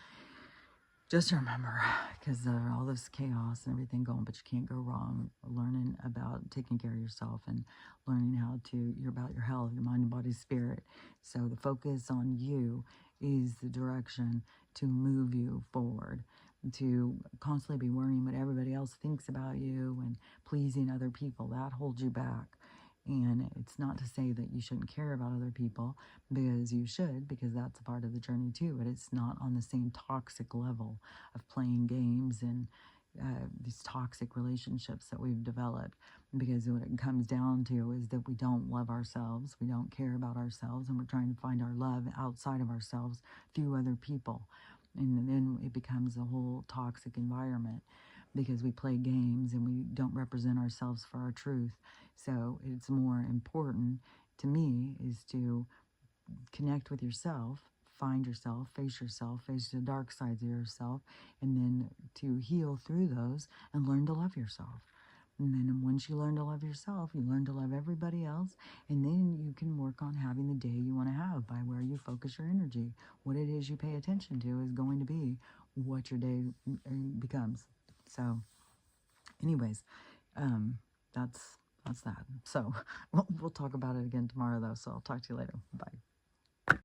just remember, because all this chaos and everything going, but you can't go wrong. Learning about taking care of yourself and learning you're about your health, your mind, body, spirit. So the focus on you is the direction to move you forward. to constantly be worrying what everybody else thinks about you and pleasing other people. That holds you back. And it's not to say that you shouldn't care about other people, because you should, because that's a part of the journey too, but it's not on the same toxic level of playing games and these toxic relationships that we've developed. Because what it comes down to is that we don't love ourselves, we don't care about ourselves, and we're trying to find our love outside of ourselves through other people. And then it becomes a whole toxic environment, because we play games and we don't represent ourselves for our truth. So it's more important to me is to connect with yourself, find yourself, face the dark sides of yourself, and then to heal through those and learn to love yourself. And then once you learn to love yourself, you learn to love everybody else, and then you can work on having the day you want to have by where you focus your energy. What it is you pay attention to is going to be what your day becomes. So, anyways, um, that's that. So we'll talk about it again tomorrow, though. So I'll talk to you later. Bye.